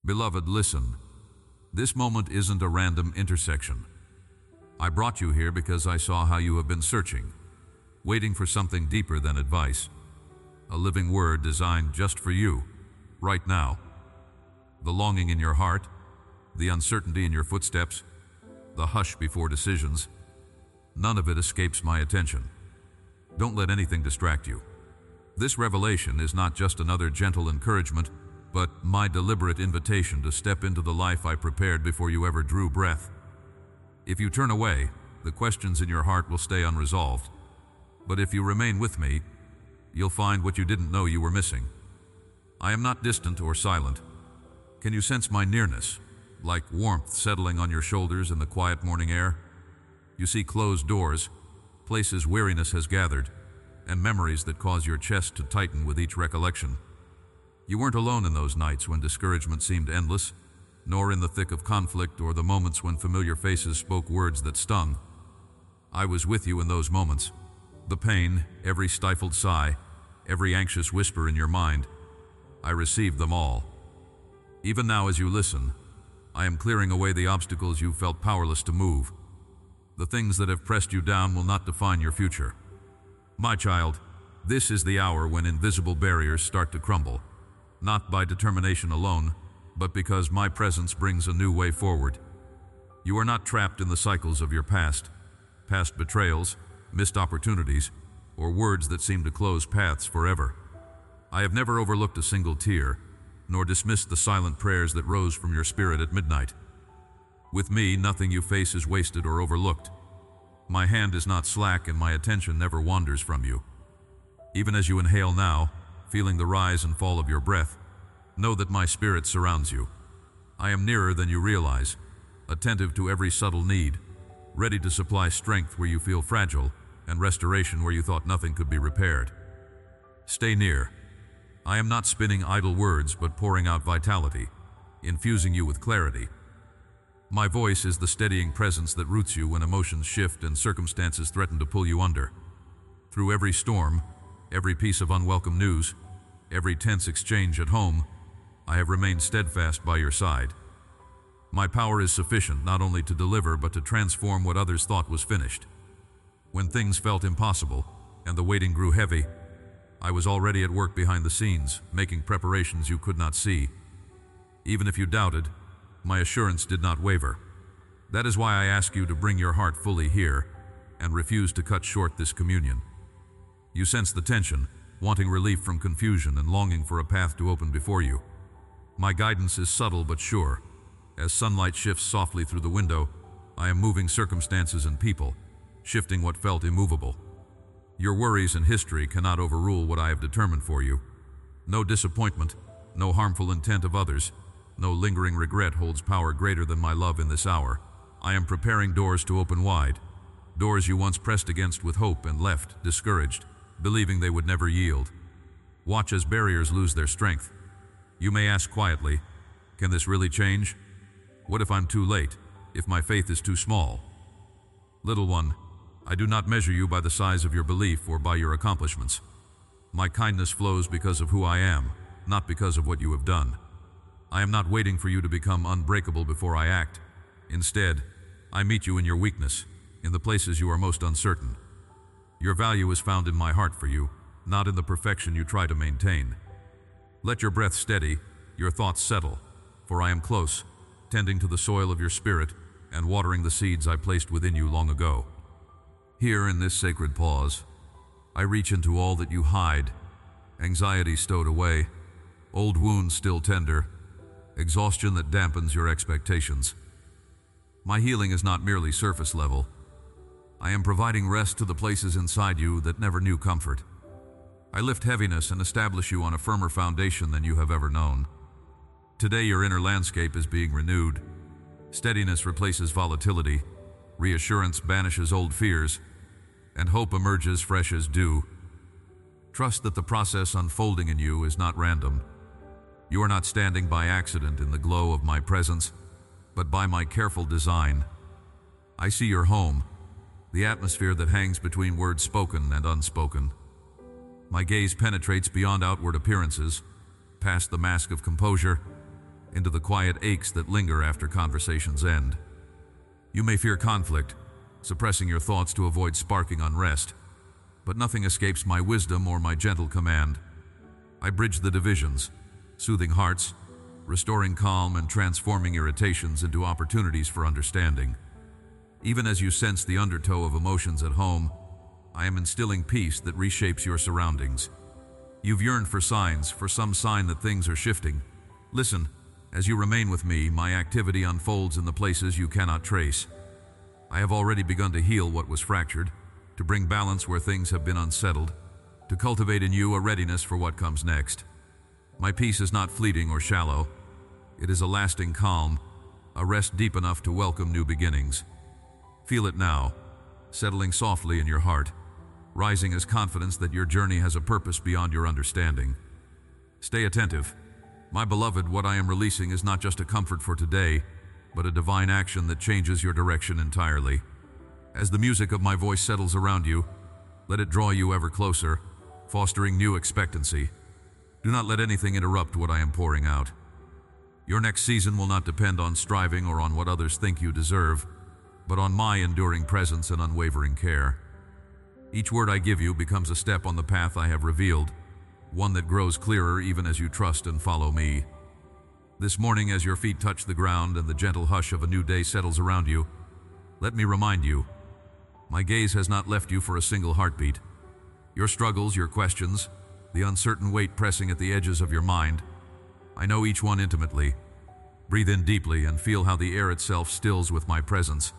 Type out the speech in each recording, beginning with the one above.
Beloved, listen. This moment isn't a random intersection. I brought you here because I saw how you have been searching, waiting for something deeper than advice. A living word designed just for you, right now. The longing in your heart, the uncertainty in your footsteps, the hush before decisions, none of it escapes my attention. Don't let anything distract you. This revelation is not just another gentle encouragement, but my deliberate invitation to step into the life I prepared before you ever drew breath. If you turn away, the questions in your heart will stay unresolved. But if you remain with me, you'll find what you didn't know you were missing. I am not distant or silent. Can you sense my nearness, like warmth settling on your shoulders in the quiet morning air? You see closed doors, places weariness has gathered, and memories that cause your chest to tighten with each recollection. You weren't alone in those nights when discouragement seemed endless, nor in the thick of conflict or the moments when familiar faces spoke words that stung. I was with you in those moments. The pain, every stifled sigh, every anxious whisper in your mind, I received them all. Even now as you listen, I am clearing away the obstacles you felt powerless to move. The things that have pressed you down will not define your future. My child, this is the hour when invisible barriers start to crumble, not by determination alone, but because my presence brings a new way forward. You are not trapped in the cycles of your past betrayals, missed opportunities, or words that seem to close paths forever. I have never overlooked a single tear, nor dismissed the silent prayers that rose from your spirit at midnight. With me, nothing you face is wasted or overlooked. My hand is not slack and my attention never wanders from you. Even as you inhale now, feeling the rise and fall of your breath, know that my spirit surrounds you. I am nearer than you realize, attentive to every subtle need, ready to supply strength where you feel fragile and restoration where you thought nothing could be repaired. Stay near. I am not spinning idle words but pouring out vitality, infusing you with clarity. My voice is the steadying presence that roots you when emotions shift and circumstances threaten to pull you under. Through every storm, every piece of unwelcome news, every tense exchange at home, I have remained steadfast by your side. My power is sufficient not only to deliver but to transform what others thought was finished. When things felt impossible and the waiting grew heavy, I was already at work behind the scenes, making preparations you could not see. Even if you doubted, my assurance did not waver. That is why I ask you to bring your heart fully here and refuse to cut short this communion. You sense the tension, wanting relief from confusion and longing for a path to open before you. My guidance is subtle but sure. As sunlight shifts softly through the window, I am moving circumstances and people, shifting what felt immovable. Your worries and history cannot overrule what I have determined for you. No disappointment, no harmful intent of others, no lingering regret holds power greater than my love in this hour. I am preparing doors to open wide, doors you once pressed against with hope and left discouraged, believing they would never yield. Watch as barriers lose their strength. You may ask quietly, can this really change? What if I'm too late, if my faith is too small? Little one, I do not measure you by the size of your belief or by your accomplishments. My kindness flows because of who I am, not because of what you have done. I am not waiting for you to become unbreakable before I act. Instead, I meet you in your weakness, in the places you are most uncertain. Your value is found in my heart for you, not in the perfection you try to maintain. Let your breath steady, your thoughts settle, for I am close, tending to the soil of your spirit and watering the seeds I placed within you long ago. Here in this sacred pause, I reach into all that you hide, anxiety stowed away, old wounds still tender, exhaustion that dampens your expectations. My healing is not merely surface level. I am providing rest to the places inside you that never knew comfort. I lift heaviness and establish you on a firmer foundation than you have ever known. Today your inner landscape is being renewed. Steadiness replaces volatility, reassurance banishes old fears, and hope emerges fresh as dew. Trust that the process unfolding in you is not random. You are not standing by accident in the glow of my presence, but by my careful design. I see your home, the atmosphere that hangs between words spoken and unspoken. My gaze penetrates beyond outward appearances, past the mask of composure, into the quiet aches that linger after conversations end. You may fear conflict, suppressing your thoughts to avoid sparking unrest, but nothing escapes my wisdom or my gentle command. I bridge the divisions, soothing hearts, restoring calm and transforming irritations into opportunities for understanding. Even as you sense the undertow of emotions at home, I am instilling peace that reshapes your surroundings. You've yearned for signs, for some sign that things are shifting. Listen, as you remain with me, my activity unfolds in the places you cannot trace. I have already begun to heal what was fractured, to bring balance where things have been unsettled, to cultivate in you a readiness for what comes next. My peace is not fleeting or shallow. It is a lasting calm, a rest deep enough to welcome new beginnings. Feel it now, settling softly in your heart, rising as confidence that your journey has a purpose beyond your understanding. Stay attentive. My beloved, what I am releasing is not just a comfort for today, but a divine action that changes your direction entirely. As the music of my voice settles around you, let it draw you ever closer, fostering new expectancy. Do not let anything interrupt what I am pouring out. Your next season will not depend on striving or on what others think you deserve, but on my enduring presence and unwavering care. Each word I give you becomes a step on the path I have revealed, one that grows clearer even as you trust and follow me. This morning, as your feet touch the ground and the gentle hush of a new day settles around you, let me remind you, my gaze has not left you for a single heartbeat. Your struggles, your questions, the uncertain weight pressing at the edges of your mind, I know each one intimately. Breathe in deeply and feel how the air itself stills with my presence,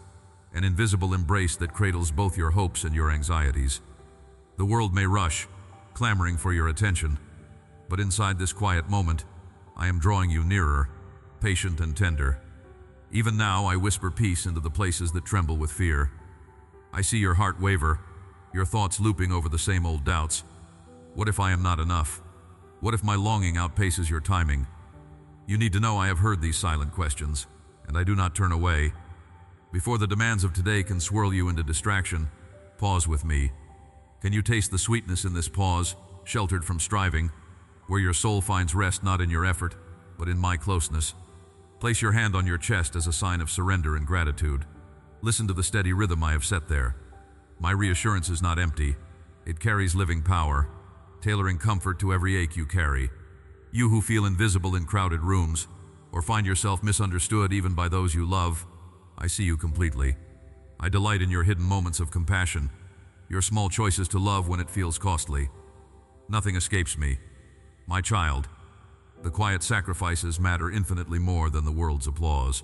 an invisible embrace that cradles both your hopes and your anxieties. The world may rush, clamoring for your attention, but inside this quiet moment, I am drawing you nearer, patient and tender. Even now, I whisper peace into the places that tremble with fear. I see your heart waver, your thoughts looping over the same old doubts. What if I am not enough? What if my longing outpaces your timing? You need to know I have heard these silent questions, and I do not turn away. Before the demands of today can swirl you into distraction, pause with me. Can you taste the sweetness in this pause, sheltered from striving, where your soul finds rest not in your effort, but in my closeness? Place your hand on your chest as a sign of surrender and gratitude. Listen to the steady rhythm I have set there. My reassurance is not empty. It carries living power, tailoring comfort to every ache you carry. You who feel invisible in crowded rooms, or find yourself misunderstood even by those you love, I see you completely. I delight in your hidden moments of compassion, your small choices to love when it feels costly. Nothing escapes me. My child, the quiet sacrifices matter infinitely more than the world's applause.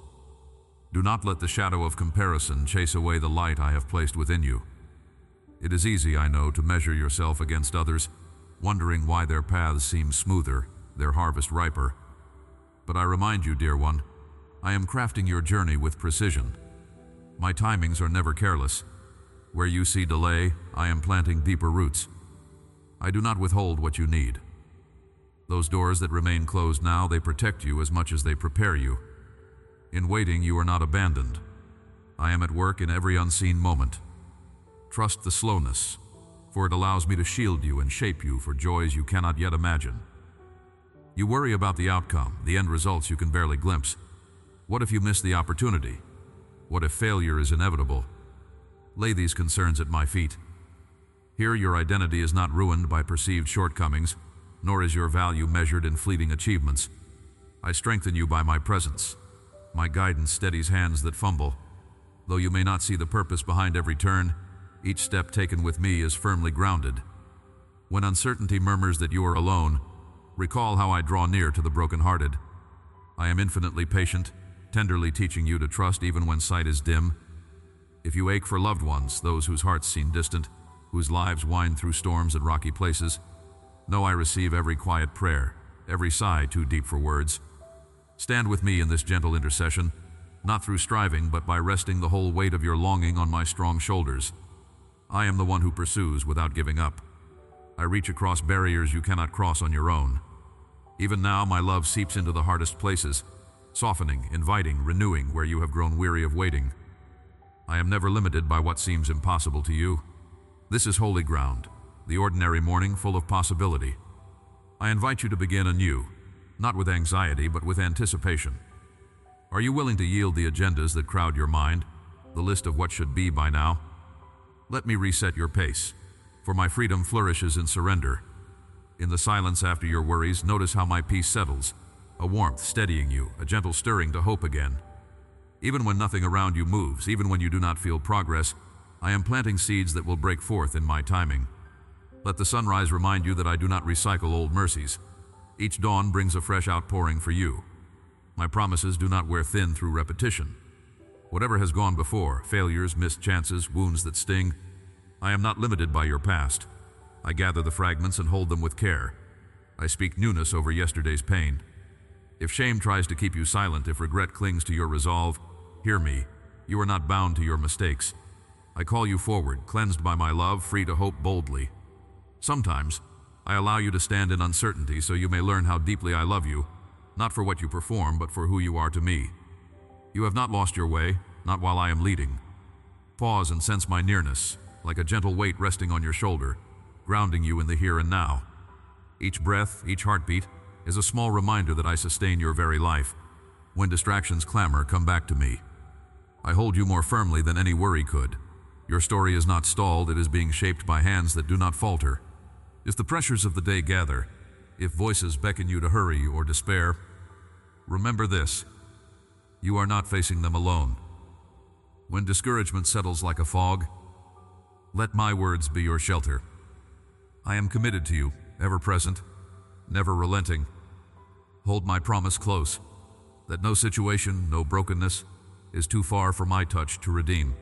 Do not let the shadow of comparison chase away the light I have placed within you. It is easy, I know, to measure yourself against others, wondering why their paths seem smoother, their harvest riper. But I remind you, dear one, I am crafting your journey with precision. My timings are never careless. Where you see delay, I am planting deeper roots. I do not withhold what you need. Those doors that remain closed now, they protect you as much as they prepare you. In waiting, you are not abandoned. I am at work in every unseen moment. Trust the slowness, for it allows me to shield you and shape you for joys you cannot yet imagine. You worry about the outcome, the end results you can barely glimpse. What if you miss the opportunity? What if failure is inevitable? Lay these concerns at my feet. Here, your identity is not ruined by perceived shortcomings, nor is your value measured in fleeting achievements. I strengthen you by my presence. My guidance steadies hands that fumble. Though you may not see the purpose behind every turn, each step taken with me is firmly grounded. When uncertainty murmurs that you are alone, recall how I draw near to the brokenhearted. I am infinitely patient, tenderly teaching you to trust even when sight is dim. If you ache for loved ones, those whose hearts seem distant, whose lives wind through storms and rocky places, know I receive every quiet prayer, every sigh too deep for words. Stand with me in this gentle intercession, not through striving, but by resting the whole weight of your longing on my strong shoulders. I am the one who pursues without giving up. I reach across barriers you cannot cross on your own. Even now, my love seeps into the hardest places, softening, inviting, renewing where you have grown weary of waiting. I am never limited by what seems impossible to you. This is holy ground, the ordinary morning full of possibility. I invite you to begin anew, not with anxiety, but with anticipation. Are you willing to yield the agendas that crowd your mind, the list of what should be by now? Let me reset your pace, for my freedom flourishes in surrender. In the silence after your worries, notice how my peace settles, a warmth steadying you, a gentle stirring to hope again. Even when nothing around you moves, even when you do not feel progress, I am planting seeds that will break forth in my timing. Let the sunrise remind you that I do not recycle old mercies. Each dawn brings a fresh outpouring for you. My promises do not wear thin through repetition. Whatever has gone before, failures, missed chances, wounds that sting, I am not limited by your past. I gather the fragments and hold them with care. I speak newness over yesterday's pain. If shame tries to keep you silent, if regret clings to your resolve, hear me. You are not bound to your mistakes. I call you forward, cleansed by my love, free to hope boldly. Sometimes, I allow you to stand in uncertainty so you may learn how deeply I love you, not for what you perform, but for who you are to me. You have not lost your way, not while I am leading. Pause and sense my nearness, like a gentle weight resting on your shoulder, grounding you in the here and now. Each breath, each heartbeat, is a small reminder that I sustain your very life. When distractions clamor, come back to me. I hold you more firmly than any worry could. Your story is not stalled, it is being shaped by hands that do not falter. If the pressures of the day gather, if voices beckon you to hurry or despair, remember this: you are not facing them alone. When discouragement settles like a fog, let my words be your shelter. I am committed to you, ever present, never relenting. Hold my promise close, that no situation, no brokenness, is too far for my touch to redeem.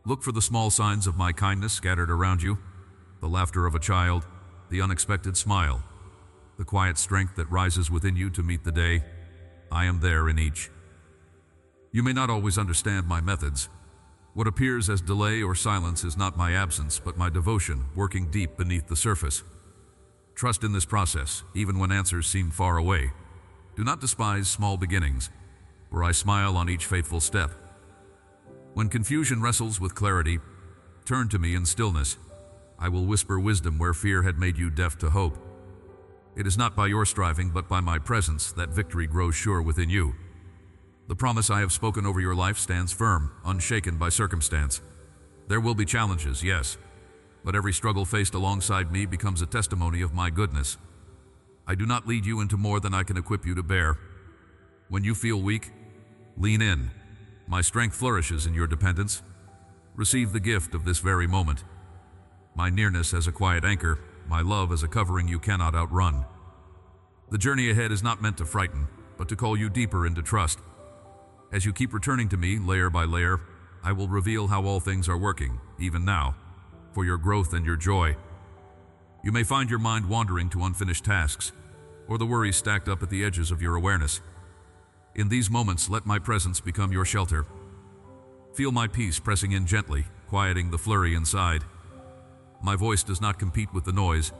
Look for the small signs of my kindness scattered around you, the laughter of a child, the unexpected smile, the quiet strength that rises within you to meet the day. I am there in each. You may not always understand my methods. What appears as delay or silence is not my absence, but my devotion working deep beneath the surface. Trust in this process, even when answers seem far away. Do not despise small beginnings, for I smile on each faithful step. When confusion wrestles with clarity, turn to me in stillness. I will whisper wisdom where fear had made you deaf to hope. It is not by your striving, but by my presence, that victory grows sure within you. The promise I have spoken over your life stands firm, unshaken by circumstance. There will be challenges, yes, but every struggle faced alongside me becomes a testimony of my goodness. I do not lead you into more than I can equip you to bear. When you feel weak, lean in. My strength flourishes in your dependence. Receive the gift of this very moment. My nearness as a quiet anchor, my love as a covering you cannot outrun. The journey ahead is not meant to frighten, but to call you deeper into trust. As you keep returning to me, layer by layer, I will reveal how all things are working, even now, for your growth and your joy. You may find your mind wandering to unfinished tasks, or the worries stacked up at the edges of your awareness. In these moments, let my presence become your shelter. Feel my peace pressing in gently, quieting the flurry inside. My voice does not compete with the noise.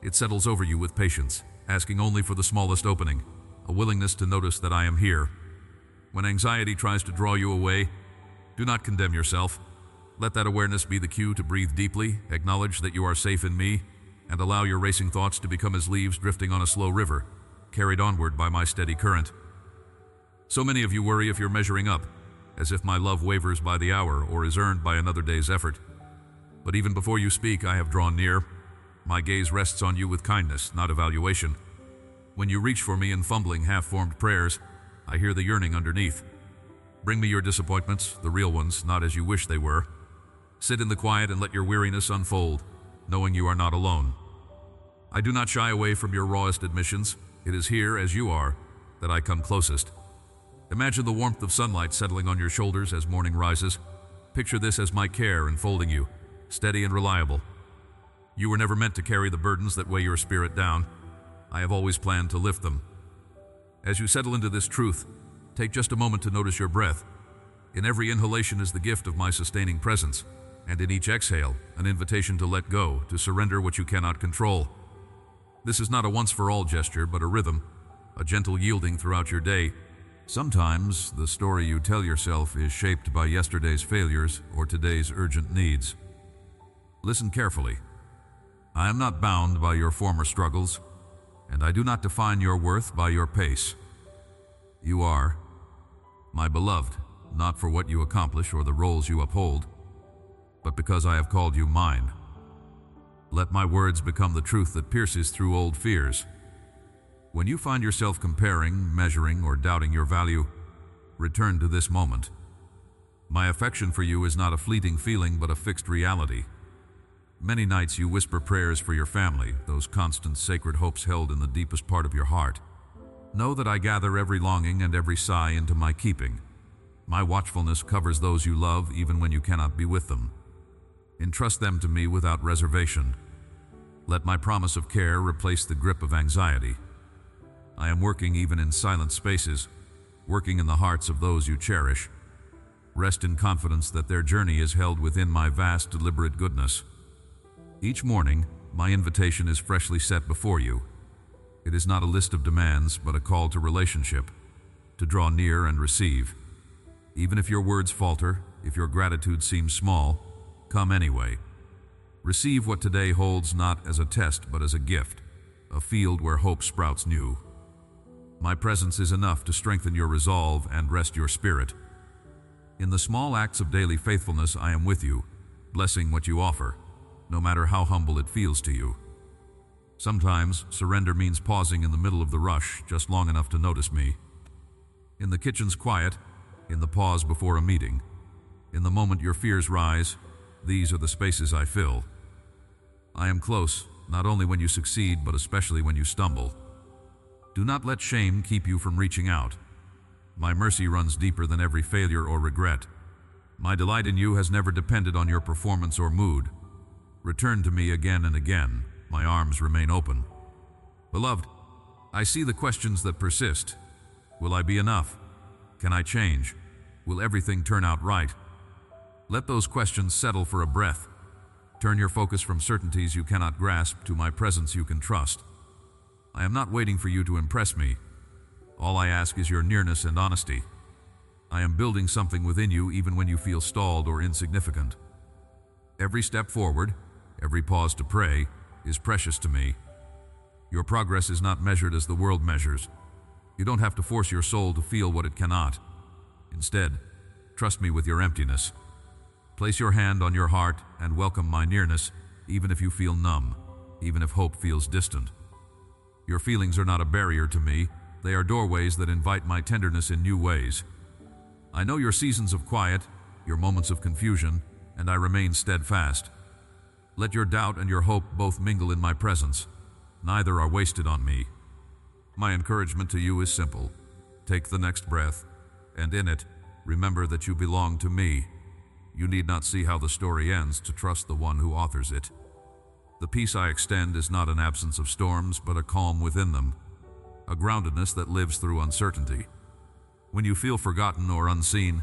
It settles over you with patience, asking only for the smallest opening, a willingness to notice that I am here. When anxiety tries to draw you away, do not condemn yourself. Let that awareness be the cue to breathe deeply, acknowledge that you are safe in me, and allow your racing thoughts to become as leaves drifting on a slow river, carried onward by my steady current. So many of you worry if you're measuring up, as if my love wavers by the hour or is earned by another day's effort. But even before you speak, I have drawn near. My gaze rests on you with kindness, not evaluation. When you reach for me in fumbling, half-formed prayers, I hear the yearning underneath. Bring me your disappointments, the real ones, not as you wish they were. Sit in the quiet and let your weariness unfold, knowing you are not alone. I do not shy away from your rawest admissions. It is here, as you are, that I come closest. Imagine the warmth of sunlight settling on your shoulders as morning rises. Picture this as my care enfolding you, steady and reliable. You were never meant to carry the burdens that weigh your spirit down. I have always planned to lift them. As you settle into this truth, take just a moment to notice your breath. In every inhalation is the gift of my sustaining presence, and in each exhale, an invitation to let go, to surrender what you cannot control. This is not a once-for-all gesture, but a rhythm, a gentle yielding throughout your day. Sometimes, the story you tell yourself is shaped by yesterday's failures or today's urgent needs. Listen carefully. I am not bound by your former struggles, and I do not define your worth by your pace. You are my beloved, not for what you accomplish or the roles you uphold, but because I have called you mine. Let my words become the truth that pierces through old fears. When you find yourself comparing, measuring, or doubting your value, return to this moment. My affection for you is not a fleeting feeling, but a fixed reality. Many nights you whisper prayers for your family, those constant sacred hopes held in the deepest part of your heart. Know that I gather every longing and every sigh into my keeping. My watchfulness covers those you love even when you cannot be with them. Entrust them to me without reservation. Let my promise of care replace the grip of anxiety. I am working even in silent spaces, working in the hearts of those you cherish. Rest in confidence that their journey is held within my vast, deliberate goodness. Each morning, my invitation is freshly set before you. It is not a list of demands, but a call to relationship, to draw near and receive. Even if your words falter, if your gratitude seems small, come anyway. Receive what today holds not as a test, but as a gift, a field where hope sprouts new. My presence is enough to strengthen your resolve and rest your spirit. In the small acts of daily faithfulness, I am with you, blessing what you offer, no matter how humble it feels to you. Sometimes, surrender means pausing in the middle of the rush just long enough to notice me. In the kitchen's quiet, in the pause before a meeting, in the moment your fears rise, these are the spaces I fill. I am close, not only when you succeed, but especially when you stumble. Do not let shame keep you from reaching out. My mercy runs deeper than every failure or regret. My delight in you has never depended on your performance or mood. Return to me again and again. My arms remain open. Beloved, I see the questions that persist. Will I be enough? Can I change? Will everything turn out right? Let those questions settle for a breath. Turn your focus from certainties you cannot grasp to my presence you can trust. I am not waiting for you to impress me. All I ask is your nearness and honesty. I am building something within you even when you feel stalled or insignificant. Every step forward, every pause to pray, is precious to me. Your progress is not measured as the world measures. You don't have to force your soul to feel what it cannot. Instead, trust me with your emptiness. Place your hand on your heart and welcome my nearness, even if you feel numb, even if hope feels distant. Your feelings are not a barrier to me. They are doorways that invite my tenderness in new ways. I know your seasons of quiet, your moments of confusion, and I remain steadfast. Let your doubt and your hope both mingle in my presence. Neither are wasted on me. My encouragement to you is simple. Take the next breath, and in it, remember that you belong to me. You need not see how the story ends to trust the one who authors it. The peace I extend is not an absence of storms, but a calm within them, a groundedness that lives through uncertainty. When you feel forgotten or unseen,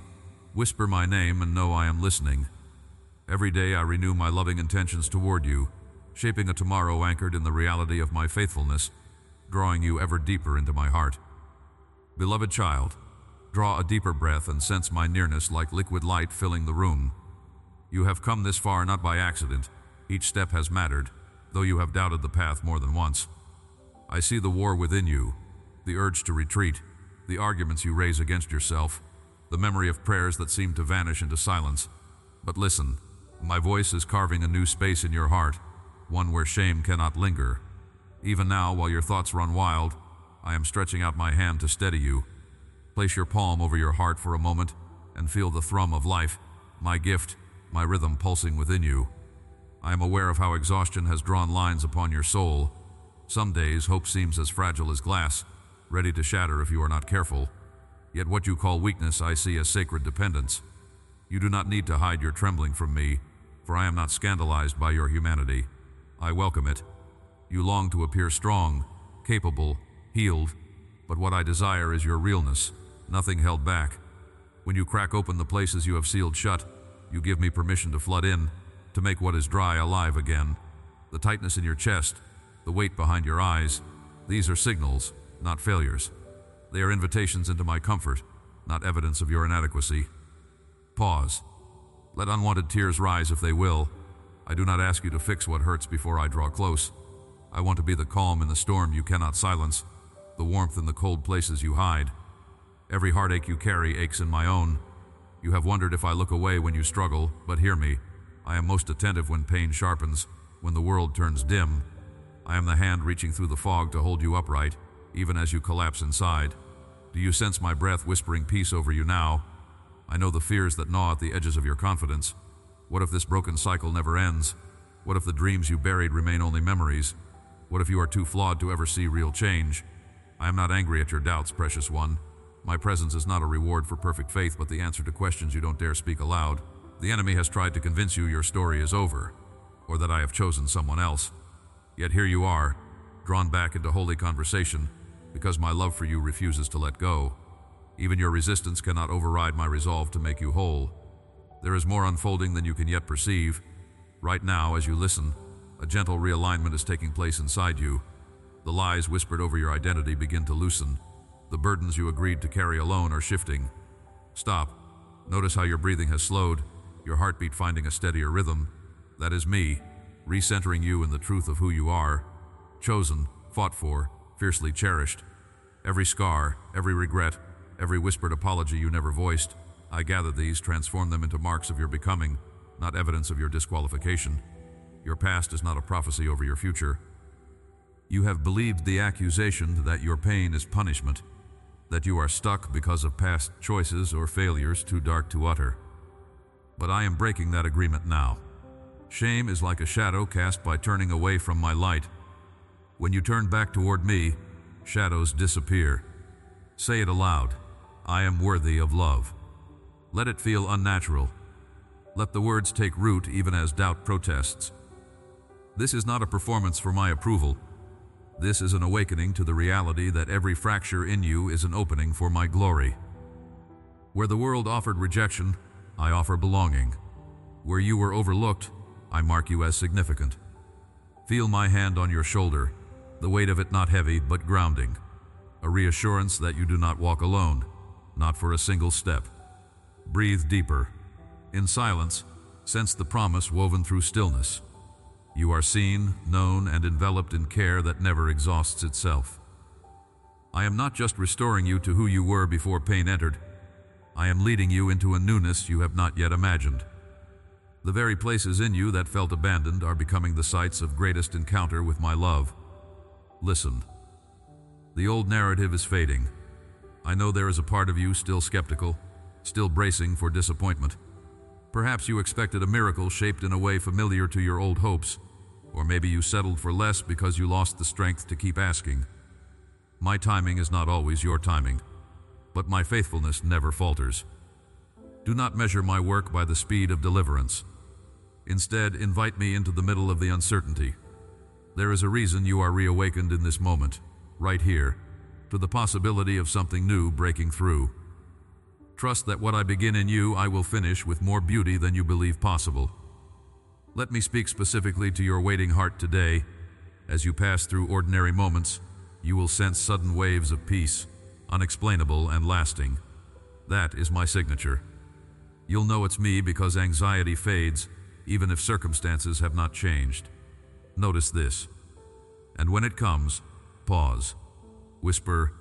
whisper my name and know I am listening. Every day I renew my loving intentions toward you, shaping a tomorrow anchored in the reality of my faithfulness, drawing you ever deeper into my heart. Beloved child, draw a deeper breath and sense my nearness like liquid light filling the room. You have come this far not by accident. Each step has mattered, though you have doubted the path more than once. I see the war within you, the urge to retreat, the arguments you raise against yourself, the memory of prayers that seem to vanish into silence. But listen, my voice is carving a new space in your heart, one where shame cannot linger. Even now, while your thoughts run wild, I am stretching out my hand to steady you. Place your palm over your heart for a moment and feel the thrum of life, my gift, my rhythm pulsing within you. I am aware of how exhaustion has drawn lines upon your soul. Some days, hope seems as fragile as glass, ready to shatter if you are not careful. Yet what you call weakness I see as sacred dependence. You do not need to hide your trembling from me, for I am not scandalized by your humanity. I welcome it. You long to appear strong, capable, healed, but what I desire is your realness, nothing held back. When you crack open the places you have sealed shut, you give me permission to flood in, to make what is dry alive again. The tightness in your chest, the weight behind your eyes, these are signals, not failures. They are invitations into my comfort, not evidence of your inadequacy. Pause. Let unwanted tears rise if they will. I do not ask you to fix what hurts before I draw close. I want to be the calm in the storm you cannot silence, the warmth in the cold places you hide. Every heartache you carry aches in my own. You have wondered if I look away when you struggle, but hear me. I am most attentive when pain sharpens, when the world turns dim. I am the hand reaching through the fog to hold you upright, even as you collapse inside. Do you sense my breath whispering peace over you now? I know the fears that gnaw at the edges of your confidence. What if this broken cycle never ends? What if the dreams you buried remain only memories? What if you are too flawed to ever see real change? I am not angry at your doubts, precious one. My presence is not a reward for perfect faith, but the answer to questions you don't dare speak aloud. The enemy has tried to convince you your story is over, or that I have chosen someone else. Yet here you are, drawn back into holy conversation, because my love for you refuses to let go. Even your resistance cannot override my resolve to make you whole. There is more unfolding than you can yet perceive. Right now, as you listen, a gentle realignment is taking place inside you. The lies whispered over your identity begin to loosen. The burdens you agreed to carry alone are shifting. Stop. Notice how your breathing has slowed, your heartbeat finding a steadier rhythm. That is me, recentering you in the truth of who you are. Chosen, fought for, fiercely cherished. Every scar, every regret, every whispered apology you never voiced, I gather these, transform them into marks of your becoming, not evidence of your disqualification. Your past is not a prophecy over your future. You have believed the accusation that your pain is punishment, that you are stuck because of past choices or failures too dark to utter. But I am breaking that agreement now. Shame is like a shadow cast by turning away from my light. When you turn back toward me, shadows disappear. Say it aloud. I am worthy of love. Let it feel unnatural. Let the words take root even as doubt protests. This is not a performance for my approval. This is an awakening to the reality that every fracture in you is an opening for my glory. Where the world offered rejection, I offer belonging. Where you were overlooked, I mark you as significant. Feel my hand on your shoulder, the weight of it not heavy but grounding. A reassurance that you do not walk alone, not for a single step. Breathe deeper. In silence, sense the promise woven through stillness. You are seen, known, and enveloped in care that never exhausts itself. I am not just restoring you to who you were before pain entered. I am leading you into a newness you have not yet imagined. The very places in you that felt abandoned are becoming the sites of greatest encounter with my love. Listen. The old narrative is fading. I know there is a part of you still skeptical, still bracing for disappointment. Perhaps you expected a miracle shaped in a way familiar to your old hopes, or maybe you settled for less because you lost the strength to keep asking. My timing is not always your timing, but my faithfulness never falters. Do not measure my work by the speed of deliverance. Instead, invite me into the middle of the uncertainty. There is a reason you are reawakened in this moment, right here, to the possibility of something new breaking through. Trust that what I begin in you, I will finish with more beauty than you believe possible. Let me speak specifically to your waiting heart today. As you pass through ordinary moments, you will sense sudden waves of peace, unexplainable and lasting. That is my signature. You'll know it's me because anxiety fades, even if circumstances have not changed. Notice this. And when it comes, pause. Whisper,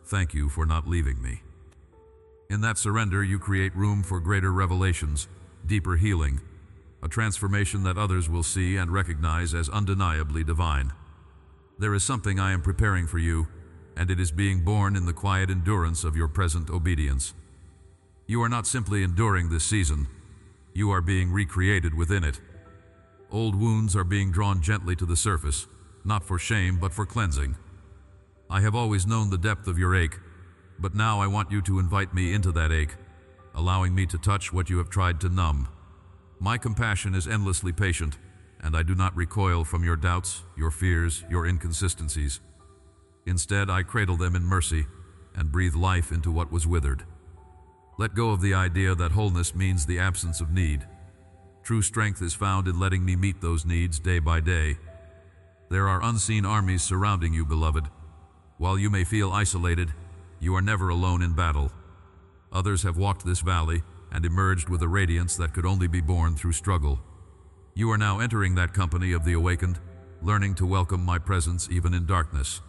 "Thank you for not leaving me." In that surrender, you create room for greater revelations, deeper healing, a transformation that others will see and recognize as undeniably divine. There is something I am preparing for you, and it is being born in the quiet endurance of your present obedience. You are not simply enduring this season, you are being recreated within it. Old wounds are being drawn gently to the surface, not for shame but for cleansing. I have always known the depth of your ache, but now I want you to invite me into that ache, allowing me to touch what you have tried to numb. My compassion is endlessly patient, and I do not recoil from your doubts, your fears, your inconsistencies. Instead, I cradle them in mercy and breathe life into what was withered. Let go of the idea that wholeness means the absence of need. True strength is found in letting me meet those needs day by day. There are unseen armies surrounding you, beloved. While you may feel isolated, you are never alone in battle. Others have walked this valley and emerged with a radiance that could only be born through struggle. You are now entering that company of the awakened, learning to welcome my presence even in darkness.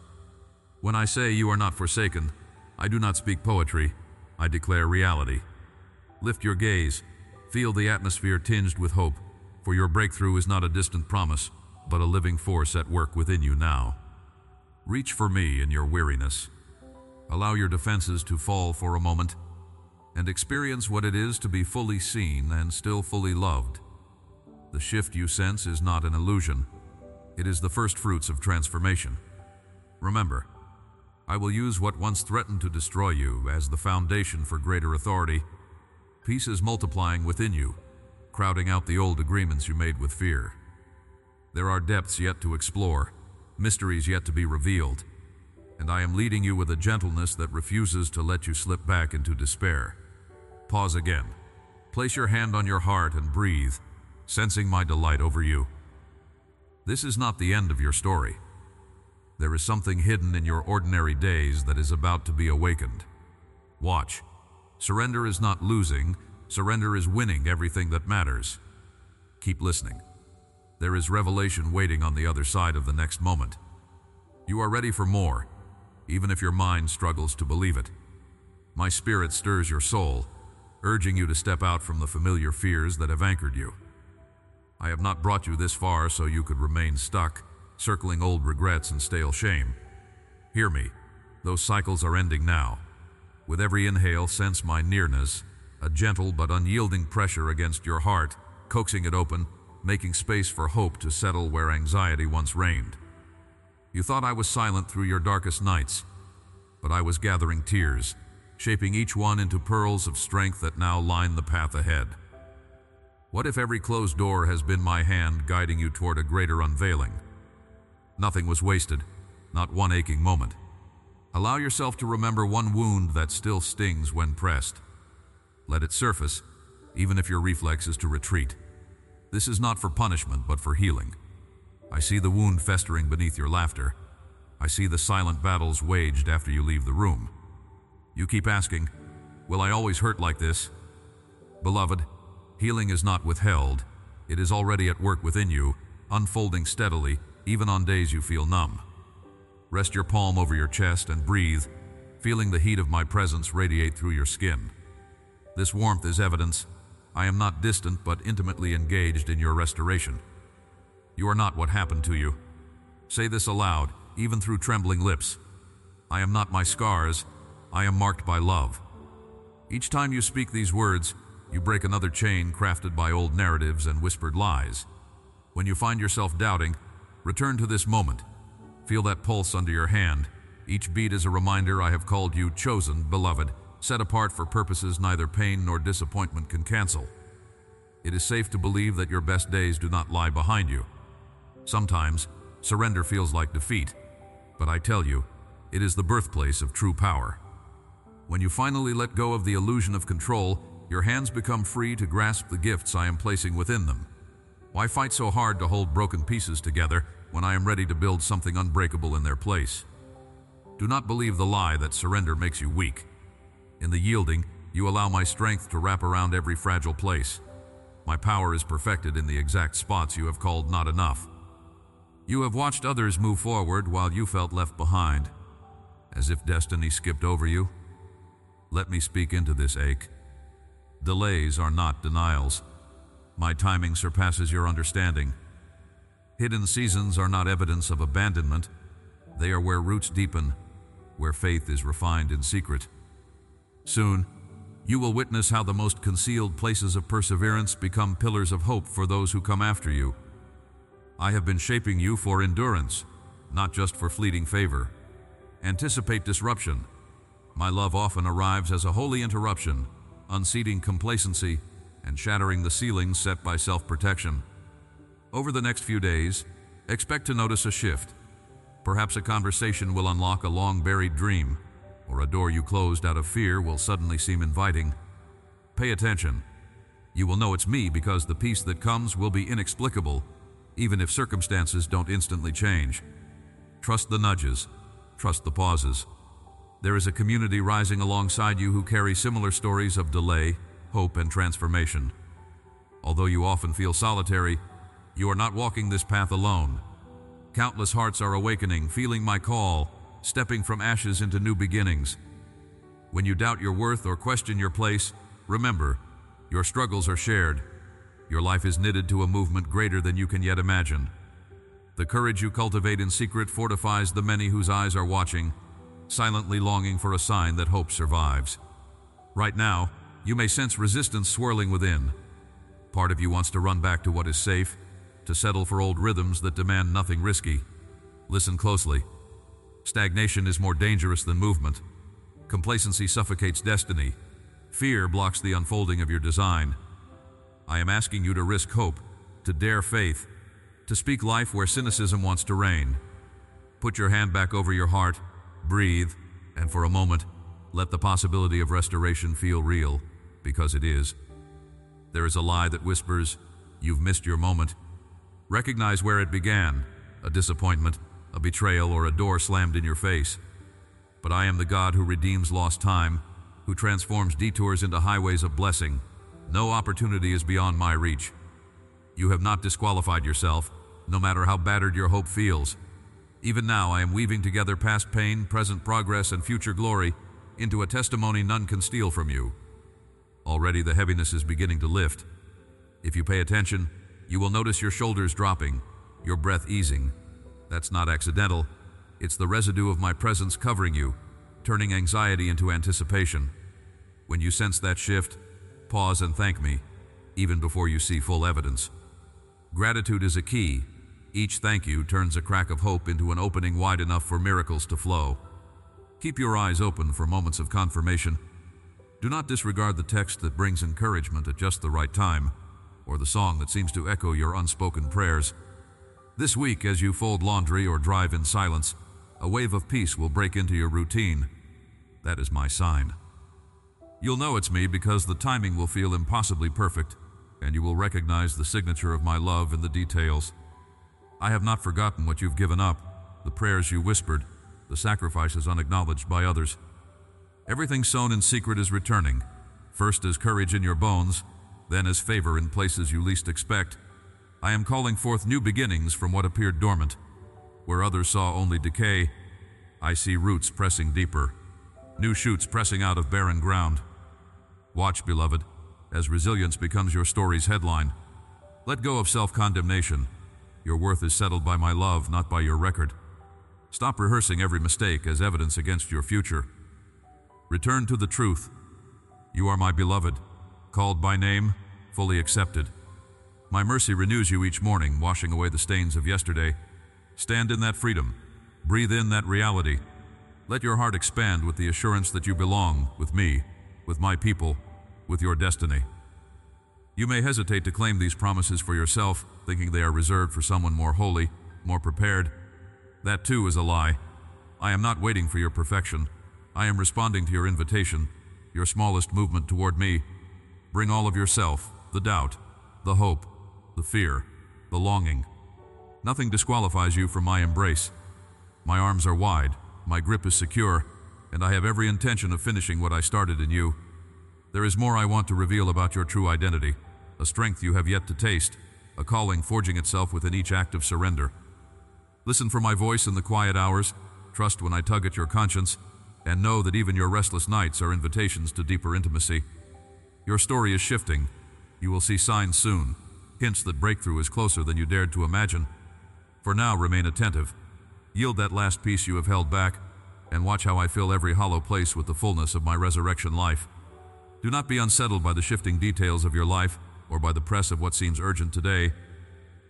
When I say you are not forsaken, I do not speak poetry, I declare reality. Lift your gaze, feel the atmosphere tinged with hope, for your breakthrough is not a distant promise, but a living force at work within you now. Reach for me in your weariness. Allow your defenses to fall for a moment, and experience what it is to be fully seen and still fully loved. The shift you sense is not an illusion. It is the first fruits of transformation. Remember, I will use what once threatened to destroy you as the foundation for greater authority. Peace is multiplying within you, crowding out the old agreements you made with fear. There are depths yet to explore, mysteries yet to be revealed, and I am leading you with a gentleness that refuses to let you slip back into despair. Pause again. Place your hand on your heart and breathe, sensing my delight over you. This is not the end of your story. There is something hidden in your ordinary days that is about to be awakened. Watch. Surrender is not losing, surrender is winning everything that matters. Keep listening. There is revelation waiting on the other side of the next moment. You are ready for more, even if your mind struggles to believe it. My spirit stirs your soul, urging you to step out from the familiar fears that have anchored you. I have not brought you this far so you could remain stuck, circling old regrets and stale shame. Hear me, those cycles are ending now. With every inhale, sense my nearness, a gentle but unyielding pressure against your heart, coaxing it open, making space for hope to settle where anxiety once reigned. You thought I was silent through your darkest nights, but I was gathering tears, shaping each one into pearls of strength that now line the path ahead. What if every closed door has been my hand guiding you toward a greater unveiling? Nothing was wasted, not one aching moment. Allow yourself to remember one wound that still stings when pressed. Let it surface, even if your reflex is to retreat. This is not for punishment, but for healing. I see the wound festering beneath your laughter. I see the silent battles waged after you leave the room. You keep asking, will I always hurt like this? Beloved, healing is not withheld. It is already at work within you, unfolding steadily, even on days you feel numb. Rest your palm over your chest and breathe, feeling the heat of my presence radiate through your skin. This warmth is evidence. I am not distant but intimately engaged in your restoration. You are not what happened to you. Say this aloud, even through trembling lips. I am not my scars. I am marked by love. Each time you speak these words, you break another chain crafted by old narratives and whispered lies. When you find yourself doubting, return to this moment. Feel that pulse under your hand. Each beat is a reminder I have called you chosen, beloved, set apart for purposes neither pain nor disappointment can cancel. It is safe to believe that your best days do not lie behind you. Sometimes, surrender feels like defeat, but I tell you, it is the birthplace of true power. When you finally let go of the illusion of control, your hands become free to grasp the gifts I am placing within them. Why fight so hard to hold broken pieces together when I am ready to build something unbreakable in their place? Do not believe the lie that surrender makes you weak. In the yielding, you allow my strength to wrap around every fragile place. My power is perfected in the exact spots you have called not enough. You have watched others move forward while you felt left behind, as if destiny skipped over you. Let me speak into this ache. Delays are not denials. My timing surpasses your understanding. Hidden seasons are not evidence of abandonment. They are where roots deepen, where faith is refined in secret. Soon, you will witness how the most concealed places of perseverance become pillars of hope for those who come after you. I have been shaping you for endurance, not just for fleeting favor. Anticipate disruption. My love often arrives as a holy interruption, unseating complacency and shattering the ceilings set by self-protection. Over the next few days, expect to notice a shift. Perhaps a conversation will unlock a long-buried dream, or a door you closed out of fear will suddenly seem inviting. Pay attention. You will know it's me because the peace that comes will be inexplicable, even if circumstances don't instantly change. Trust the nudges. Trust the pauses. There is a community rising alongside you who carry similar stories of delay, hope, and transformation. Although you often feel solitary, you are not walking this path alone. Countless hearts are awakening, feeling my call, stepping from ashes into new beginnings. When you doubt your worth or question your place, remember, your struggles are shared. Your life is knitted to a movement greater than you can yet imagine. The courage you cultivate in secret fortifies the many whose eyes are watching, silently longing for a sign that hope survives. Right now, you may sense resistance swirling within. Part of you wants to run back to what is safe, to settle for old rhythms that demand nothing risky. Listen closely. Stagnation is more dangerous than movement. Complacency suffocates destiny. Fear blocks the unfolding of your design. I am asking you to risk hope, to dare faith, to speak life where cynicism wants to reign. Put your hand back over your heart, breathe, and for a moment, let the possibility of restoration feel real, because it is. There is a lie that whispers, "You've missed your moment." Recognize where it began, a disappointment, a betrayal, or a door slammed in your face. But I am the God who redeems lost time, who transforms detours into highways of blessing. No opportunity is beyond my reach. You have not disqualified yourself, no matter how battered your hope feels. Even now I am weaving together past pain, present progress, and future glory into a testimony none can steal from you. Already the heaviness is beginning to lift. If you pay attention, you will notice your shoulders dropping, your breath easing. That's not accidental. It's the residue of my presence covering you, turning anxiety into anticipation. When you sense that shift, pause and thank me, even before you see full evidence. Gratitude is a key. Each thank you turns a crack of hope into an opening wide enough for miracles to flow. Keep your eyes open for moments of confirmation. Do not disregard the text that brings encouragement at just the right time, or the song that seems to echo your unspoken prayers. This week, as you fold laundry or drive in silence, a wave of peace will break into your routine. That is my sign. You'll know it's me because the timing will feel impossibly perfect, and you will recognize the signature of my love in the details. I have not forgotten what you've given up, the prayers you whispered, the sacrifices unacknowledged by others. Everything sown in secret is returning, first as courage in your bones, then as favor in places you least expect. I am calling forth new beginnings from what appeared dormant. Where others saw only decay, I see roots pressing deeper, new shoots pressing out of barren ground. Watch, beloved, as resilience becomes your story's headline. Let go of self-condemnation. Your worth is settled by my love, not by your record. Stop rehearsing every mistake as evidence against your future. Return to the truth. You are my beloved, called by name, fully accepted. My mercy renews you each morning, washing away the stains of yesterday. Stand in that freedom. Breathe in that reality. Let your heart expand with the assurance that you belong with me, with my people, with your destiny. You may hesitate to claim these promises for yourself, thinking they are reserved for someone more holy, more prepared. That too is a lie. I am not waiting for your perfection. I am responding to your invitation, your smallest movement toward me. Bring all of yourself, the doubt, the hope, the fear, the longing. Nothing disqualifies you from my embrace. My arms are wide, my grip is secure, and I have every intention of finishing what I started in you. There is more I want to reveal about your true identity, a strength you have yet to taste, a calling forging itself within each act of surrender. Listen for my voice in the quiet hours, trust when I tug at your conscience, and know that even your restless nights are invitations to deeper intimacy. Your story is shifting. You will see signs soon, hints that breakthrough is closer than you dared to imagine. For now, remain attentive. Yield that last piece you have held back, and watch how I fill every hollow place with the fullness of my resurrection life. Do not be unsettled by the shifting details of your life or by the press of what seems urgent today.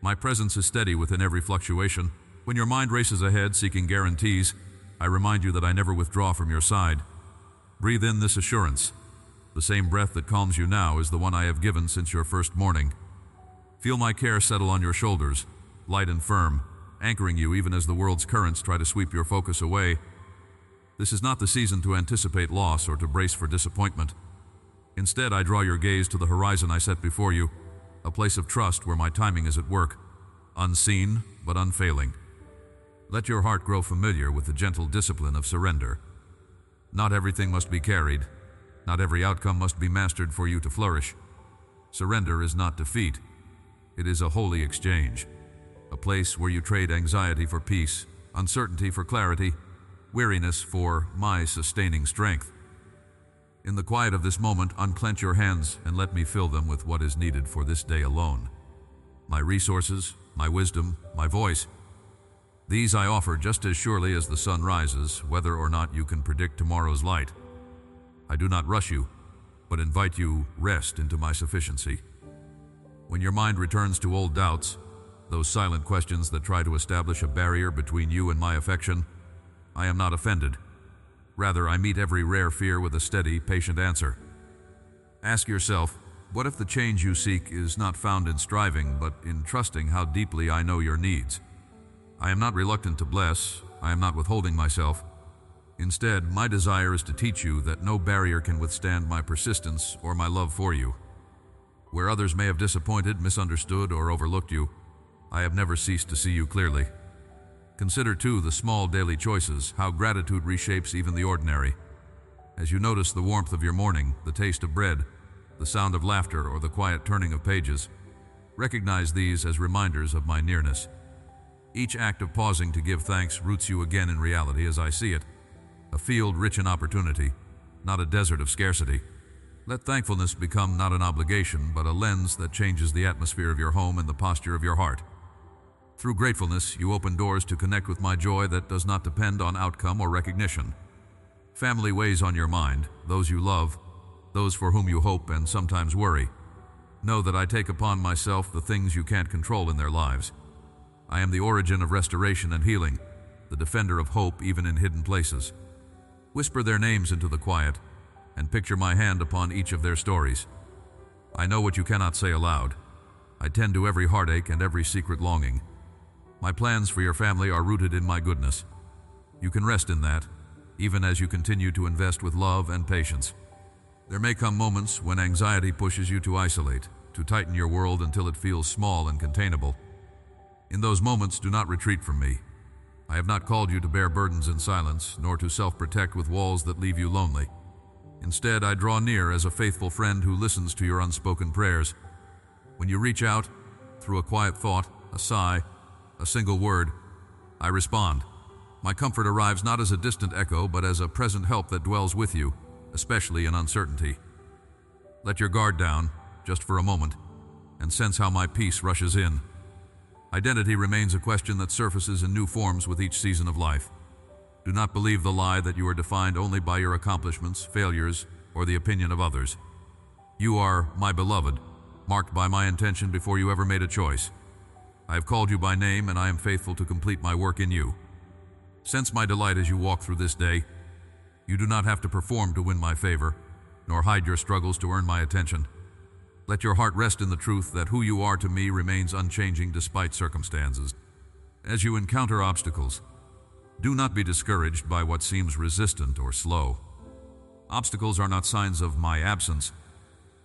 My presence is steady within every fluctuation. When your mind races ahead seeking guarantees, I remind you that I never withdraw from your side. Breathe in this assurance. The same breath that calms you now is the one I have given since your first morning. Feel my care settle on your shoulders, light and firm, anchoring you even as the world's currents try to sweep your focus away. This is not the season to anticipate loss or to brace for disappointment. Instead, I draw your gaze to the horizon I set before you, a place of trust where my timing is at work, unseen but unfailing. Let your heart grow familiar with the gentle discipline of surrender. Not everything must be carried. Not every outcome must be mastered for you to flourish. Surrender is not defeat. It is a holy exchange, a place where you trade anxiety for peace, uncertainty for clarity, weariness for my sustaining strength. In the quiet of this moment, unclench your hands and let me fill them with what is needed for this day alone. My resources, my wisdom, my voice. These I offer just as surely as the sun rises, whether or not you can predict tomorrow's light. I do not rush you, but invite you rest into my sufficiency. When your mind returns to old doubts, those silent questions that try to establish a barrier between you and my affection, I am not offended. Rather, I meet every rare fear with a steady, patient answer. Ask yourself, what if the change you seek is not found in striving, but in trusting how deeply I know your needs? I am not reluctant to bless, I am not withholding myself. Instead, my desire is to teach you that no barrier can withstand my persistence or my love for you. Where others may have disappointed, misunderstood, or overlooked you, I have never ceased to see you clearly. Consider, too, the small daily choices, how gratitude reshapes even the ordinary. As you notice the warmth of your morning, the taste of bread, the sound of laughter, or the quiet turning of pages, recognize these as reminders of my nearness. Each act of pausing to give thanks roots you again in reality as I see it, a field rich in opportunity, not a desert of scarcity. Let thankfulness become not an obligation, but a lens that changes the atmosphere of your home and the posture of your heart. Through gratefulness, you open doors to connect with my joy that does not depend on outcome or recognition. Family weighs on your mind, those you love, those for whom you hope and sometimes worry. Know that I take upon myself the things you can't control in their lives. I am the origin of restoration and healing, the defender of hope even in hidden places. Whisper their names into the quiet, and picture my hand upon each of their stories. I know what you cannot say aloud. I tend to every heartache and every secret longing. My plans for your family are rooted in my goodness. You can rest in that, even as you continue to invest with love and patience. There may come moments when anxiety pushes you to isolate, to tighten your world until it feels small and containable. In those moments, do not retreat from me. I have not called you to bear burdens in silence, nor to self-protect with walls that leave you lonely. Instead, I draw near as a faithful friend who listens to your unspoken prayers. When you reach out, through a quiet thought, a sigh, a single word, I respond. My comfort arrives not as a distant echo, but as a present help that dwells with you, especially in uncertainty. Let your guard down, just for a moment, and sense how my peace rushes in. Identity remains a question that surfaces in new forms with each season of life. Do not believe the lie that you are defined only by your accomplishments, failures, or the opinion of others. You are my beloved, marked by my intention before you ever made a choice. I have called you by name, and I am faithful to complete my work in you. Sense my delight as you walk through this day. You do not have to perform to win my favor, nor hide your struggles to earn my attention. Let your heart rest in the truth that who you are to me remains unchanging despite circumstances. As you encounter obstacles, do not be discouraged by what seems resistant or slow. Obstacles are not signs of my absence,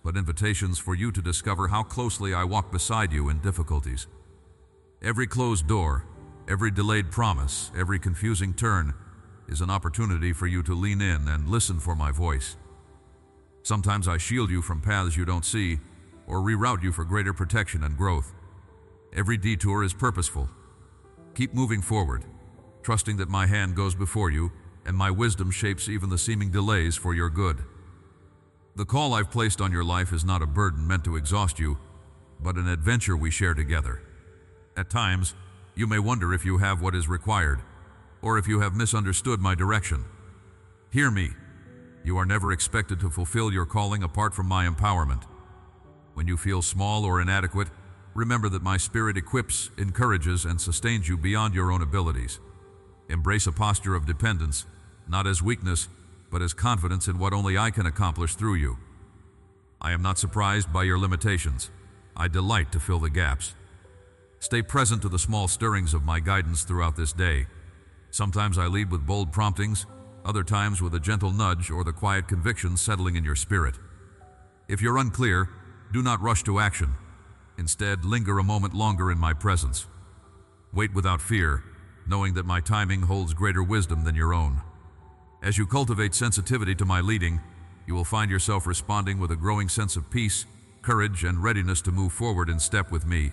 but invitations for you to discover how closely I walk beside you in difficulties. Every closed door, every delayed promise, every confusing turn is an opportunity for you to lean in and listen for my voice. Sometimes I shield you from paths you don't see, or reroute you for greater protection and growth. Every detour is purposeful. Keep moving forward, trusting that my hand goes before you and my wisdom shapes even the seeming delays for your good. The call I've placed on your life is not a burden meant to exhaust you, but an adventure we share together. At times, you may wonder if you have what is required, or if you have misunderstood my direction. Hear me. You are never expected to fulfill your calling apart from my empowerment. When you feel small or inadequate, remember that my spirit equips, encourages, and sustains you beyond your own abilities. Embrace a posture of dependence, not as weakness, but as confidence in what only I can accomplish through you. I am not surprised by your limitations. I delight to fill the gaps. Stay present to the small stirrings of my guidance throughout this day. Sometimes I lead with bold promptings, other times with a gentle nudge or the quiet conviction settling in your spirit. If you're unclear, do not rush to action. Instead, linger a moment longer in my presence. Wait without fear, knowing that my timing holds greater wisdom than your own. As you cultivate sensitivity to my leading, you will find yourself responding with a growing sense of peace, courage, and readiness to move forward in step with me.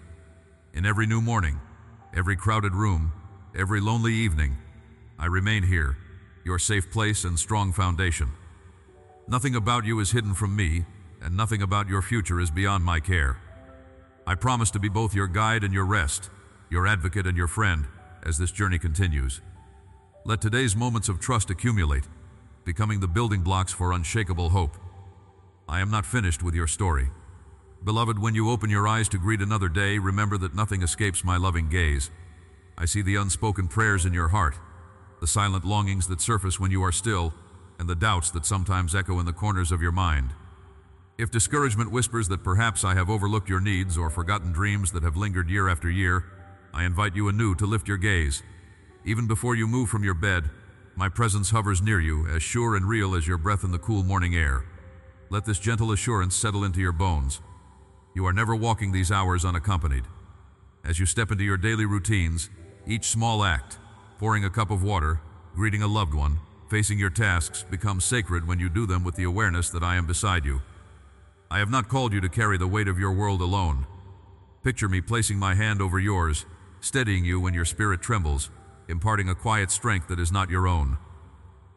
In every new morning, every crowded room, every lonely evening, I remain here, your safe place and strong foundation. Nothing about you is hidden from me, and nothing about your future is beyond my care. I promise to be both your guide and your rest, your advocate and your friend, as this journey continues. Let today's moments of trust accumulate, becoming the building blocks for unshakable hope. I am not finished with your story. Beloved, when you open your eyes to greet another day, remember that nothing escapes my loving gaze. I see the unspoken prayers in your heart, the silent longings that surface when you are still, and the doubts that sometimes echo in the corners of your mind. If discouragement whispers that perhaps I have overlooked your needs or forgotten dreams that have lingered year after year, I invite you anew to lift your gaze. Even before you move from your bed, my presence hovers near you, as sure and real as your breath in the cool morning air. Let this gentle assurance settle into your bones. You are never walking these hours unaccompanied. As you step into your daily routines, each small act, pouring a cup of water, greeting a loved one, facing your tasks, becomes sacred when you do them with the awareness that I am beside you. I have not called you to carry the weight of your world alone. Picture me placing my hand over yours, steadying you when your spirit trembles, imparting a quiet strength that is not your own.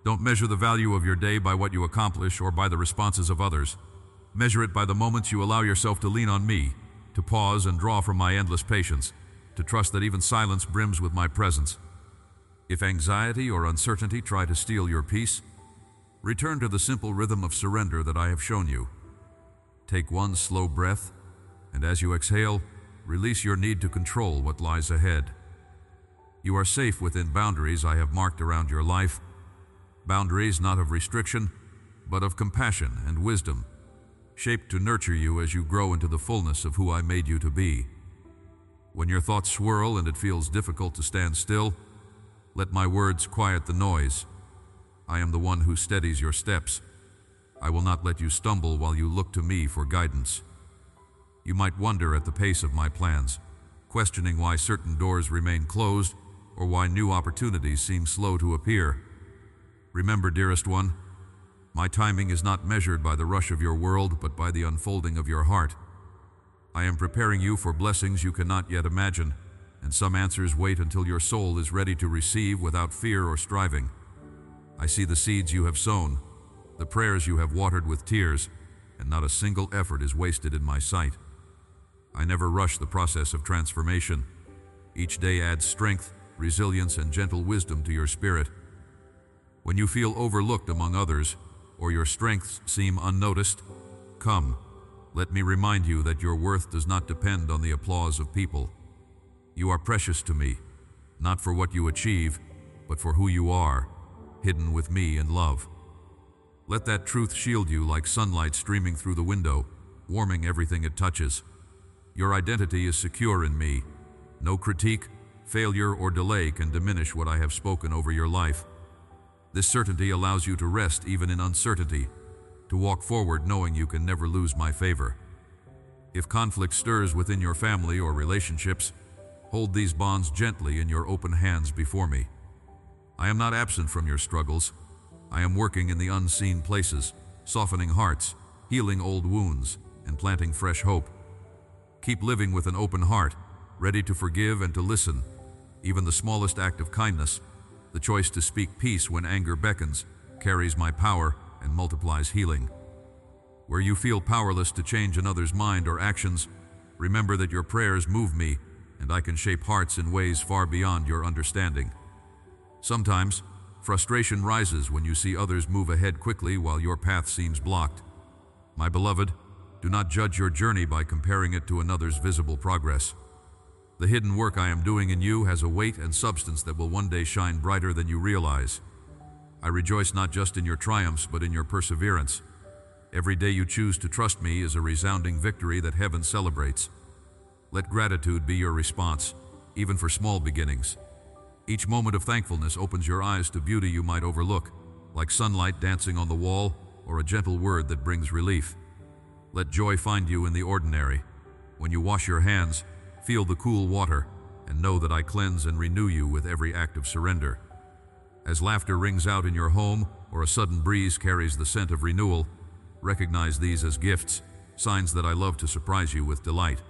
Don't measure the value of your day by what you accomplish or by the responses of others. Measure it by the moments you allow yourself to lean on me, to pause and draw from my endless patience, to trust that even silence brims with my presence. If anxiety or uncertainty try to steal your peace, return to the simple rhythm of surrender that I have shown you. Take one slow breath, and as you exhale, release your need to control what lies ahead. You are safe within boundaries I have marked around your life, boundaries not of restriction, but of compassion and wisdom, shaped to nurture you as you grow into the fullness of who I made you to be. When your thoughts swirl and it feels difficult to stand still, let my words quiet the noise. I am the one who steadies your steps. I will not let you stumble while you look to me for guidance. You might wonder at the pace of my plans, questioning why certain doors remain closed or why new opportunities seem slow to appear. Remember, dearest one, my timing is not measured by the rush of your world, but by the unfolding of your heart. I am preparing you for blessings you cannot yet imagine, and some answers wait until your soul is ready to receive without fear or striving. I see the seeds you have sown, the prayers you have watered with tears, and not a single effort is wasted in my sight. I never rush the process of transformation. Each day adds strength, resilience, and gentle wisdom to your spirit. When you feel overlooked among others, or your strengths seem unnoticed, come, let me remind you that your worth does not depend on the applause of people. You are precious to me, not for what you achieve, but for who you are, hidden with me in love. Let that truth shield you like sunlight streaming through the window, warming everything it touches. Your identity is secure in me. No critique, failure, or delay can diminish what I have spoken over your life. This certainty allows you to rest even in uncertainty, to walk forward knowing you can never lose my favor. If conflict stirs within your family or relationships, hold these bonds gently in your open hands before me. I am not absent from your struggles. I am working in the unseen places, softening hearts, healing old wounds, and planting fresh hope. Keep living with an open heart, ready to forgive and to listen. Even the smallest act of kindness, the choice to speak peace when anger beckons, carries my power and multiplies healing. Where you feel powerless to change another's mind or actions, remember that your prayers move me, and I can shape hearts in ways far beyond your understanding. Sometimes, frustration rises when you see others move ahead quickly while your path seems blocked. My beloved, do not judge your journey by comparing it to another's visible progress. The hidden work I am doing in you has a weight and substance that will one day shine brighter than you realize. I rejoice not just in your triumphs, but in your perseverance. Every day you choose to trust me is a resounding victory that heaven celebrates. Let gratitude be your response, even for small beginnings. Each moment of thankfulness opens your eyes to beauty you might overlook, like sunlight dancing on the wall or a gentle word that brings relief. Let joy find you in the ordinary. When you wash your hands, feel the cool water, and know that I cleanse and renew you with every act of surrender. As laughter rings out in your home or a sudden breeze carries the scent of renewal, recognize these as gifts, signs that I love to surprise you with delight.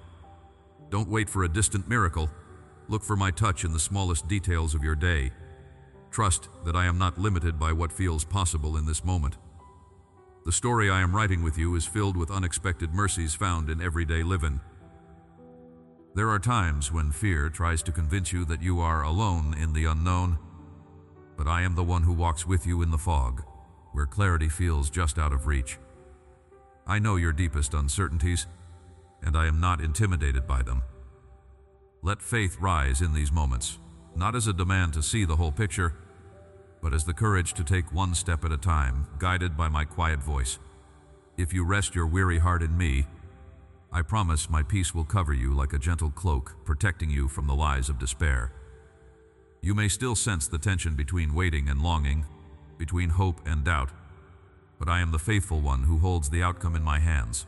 Don't wait for a distant miracle. Look for my touch in the smallest details of your day. Trust that I am not limited by what feels possible in this moment. The story I am writing with you is filled with unexpected mercies found in everyday living. There are times when fear tries to convince you that you are alone in the unknown, but I am the one who walks with you in the fog, where clarity feels just out of reach. I know your deepest uncertainties, and I am not intimidated by them. Let faith rise in these moments, not as a demand to see the whole picture, but as the courage to take one step at a time, guided by my quiet voice. If you rest your weary heart in me, I promise my peace will cover you like a gentle cloak, protecting you from the lies of despair. You may still sense the tension between waiting and longing, between hope and doubt, but I am the faithful one who holds the outcome in my hands.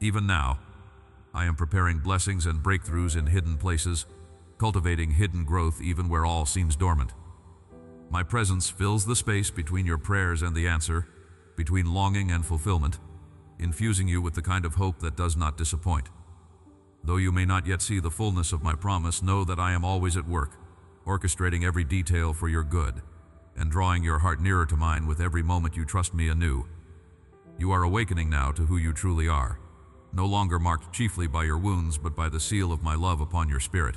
Even now, I am preparing blessings and breakthroughs in hidden places, cultivating hidden growth even where all seems dormant. My presence fills the space between your prayers and the answer, between longing and fulfillment, infusing you with the kind of hope that does not disappoint. Though you may not yet see the fullness of my promise, know that I am always at work, orchestrating every detail for your good, and drawing your heart nearer to mine with every moment you trust me anew. You are awakening now to who you truly are, no longer marked chiefly by your wounds, but by the seal of my love upon your spirit.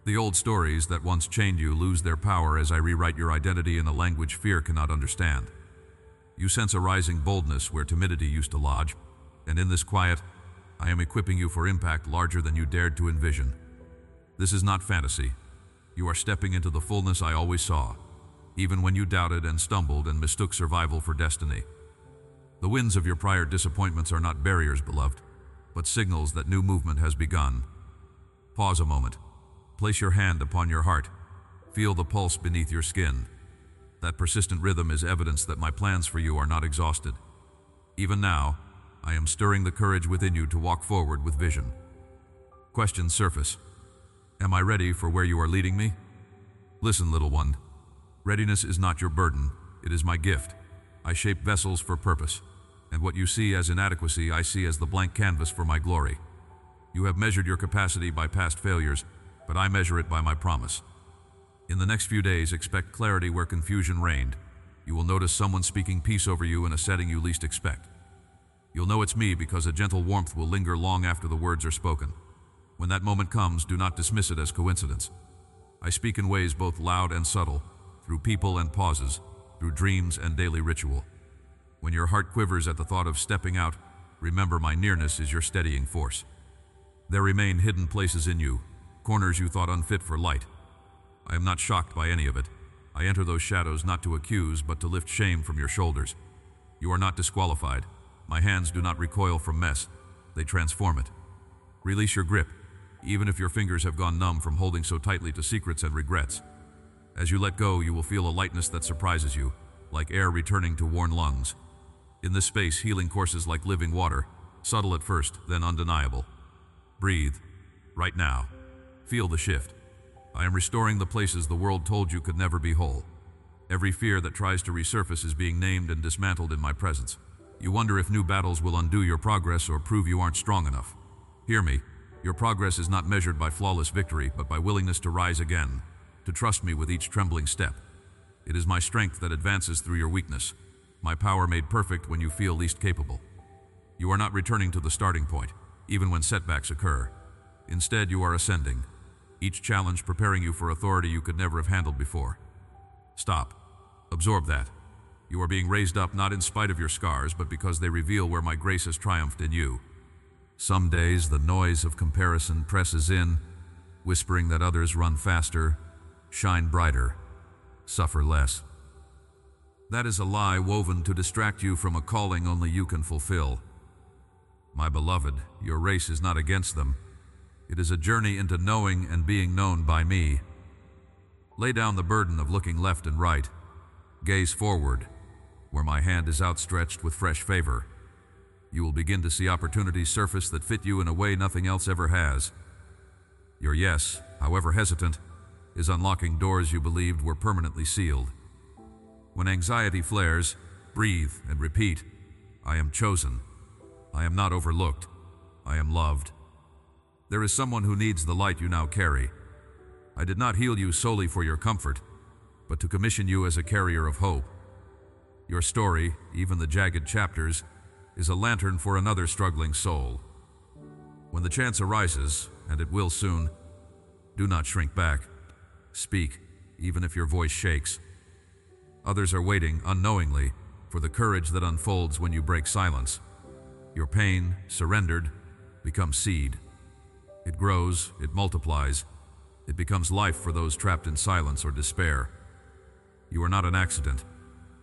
The old stories that once chained you lose their power as I rewrite your identity in a language fear cannot understand. You sense a rising boldness where timidity used to lodge, and in this quiet, I am equipping you for impact larger than you dared to envision. This is not fantasy. You are stepping into the fullness I always saw, even when you doubted and stumbled and mistook survival for destiny. The winds of your prior disappointments are not barriers, beloved, but signals that new movement has begun. Pause a moment. Place your hand upon your heart. Feel the pulse beneath your skin. That persistent rhythm is evidence that my plans for you are not exhausted. Even now, I am stirring the courage within you to walk forward with vision. Questions surface. Am I ready for where you are leading me? Listen, little one. Readiness is not your burden, it is my gift. I shape vessels for purpose, and what you see as inadequacy I see as the blank canvas for my glory. You have measured your capacity by past failures, but I measure it by my promise. In the next few days, expect clarity where confusion reigned. You will notice someone speaking peace over you in a setting you least expect. You'll know it's me because a gentle warmth will linger long after the words are spoken. When that moment comes, do not dismiss it as coincidence. I speak in ways both loud and subtle, through people and pauses, through dreams and daily ritual. When your heart quivers at the thought of stepping out, remember my nearness is your steadying force. There remain hidden places in you, corners you thought unfit for light. I am not shocked by any of it. I enter those shadows not to accuse, but to lift shame from your shoulders. You are not disqualified. My hands do not recoil from mess. They transform it. Release your grip, even if your fingers have gone numb from holding so tightly to secrets and regrets. As you let go, you will feel a lightness that surprises you, like air returning to worn lungs. In this space, healing courses like living water, subtle at first, then undeniable. Breathe, right now. Feel the shift. I am restoring the places the world told you could never be whole. Every fear that tries to resurface is being named and dismantled in my presence. You wonder if new battles will undo your progress or prove you aren't strong enough. Hear me, your progress is not measured by flawless victory, but by willingness to rise again, to trust me with each trembling step. It is my strength that advances through your weakness, my power made perfect when you feel least capable. You are not returning to the starting point, even when setbacks occur. Instead, you are ascending, each challenge preparing you for authority you could never have handled before. Stop. Absorb that. You are being raised up not in spite of your scars, but because they reveal where my grace has triumphed in you. Some days the noise of comparison presses in, whispering that others run faster, shine brighter, suffer less. That is a lie woven to distract you from a calling only you can fulfill. My beloved, your race is not against them. It is a journey into knowing and being known by me. Lay down the burden of looking left and right. Gaze forward, where my hand is outstretched with fresh favor. You will begin to see opportunities surface that fit you in a way nothing else ever has. Your yes, however hesitant, is unlocking doors you believed were permanently sealed. When anxiety flares, breathe and repeat, I am chosen. I am not overlooked. I am loved. There is someone who needs the light you now carry, I did not heal you solely for your comfort, but to commission you as a carrier of hope. Your story, even the jagged chapters, is a lantern for another struggling soul. When the chance arises, and it will soon, do not shrink back. Speak, even if your voice shakes. Others are waiting, unknowingly, for the courage that unfolds when you break silence. Your pain, surrendered, becomes seed. It grows, it multiplies, it becomes life for those trapped in silence or despair. You are not an accident.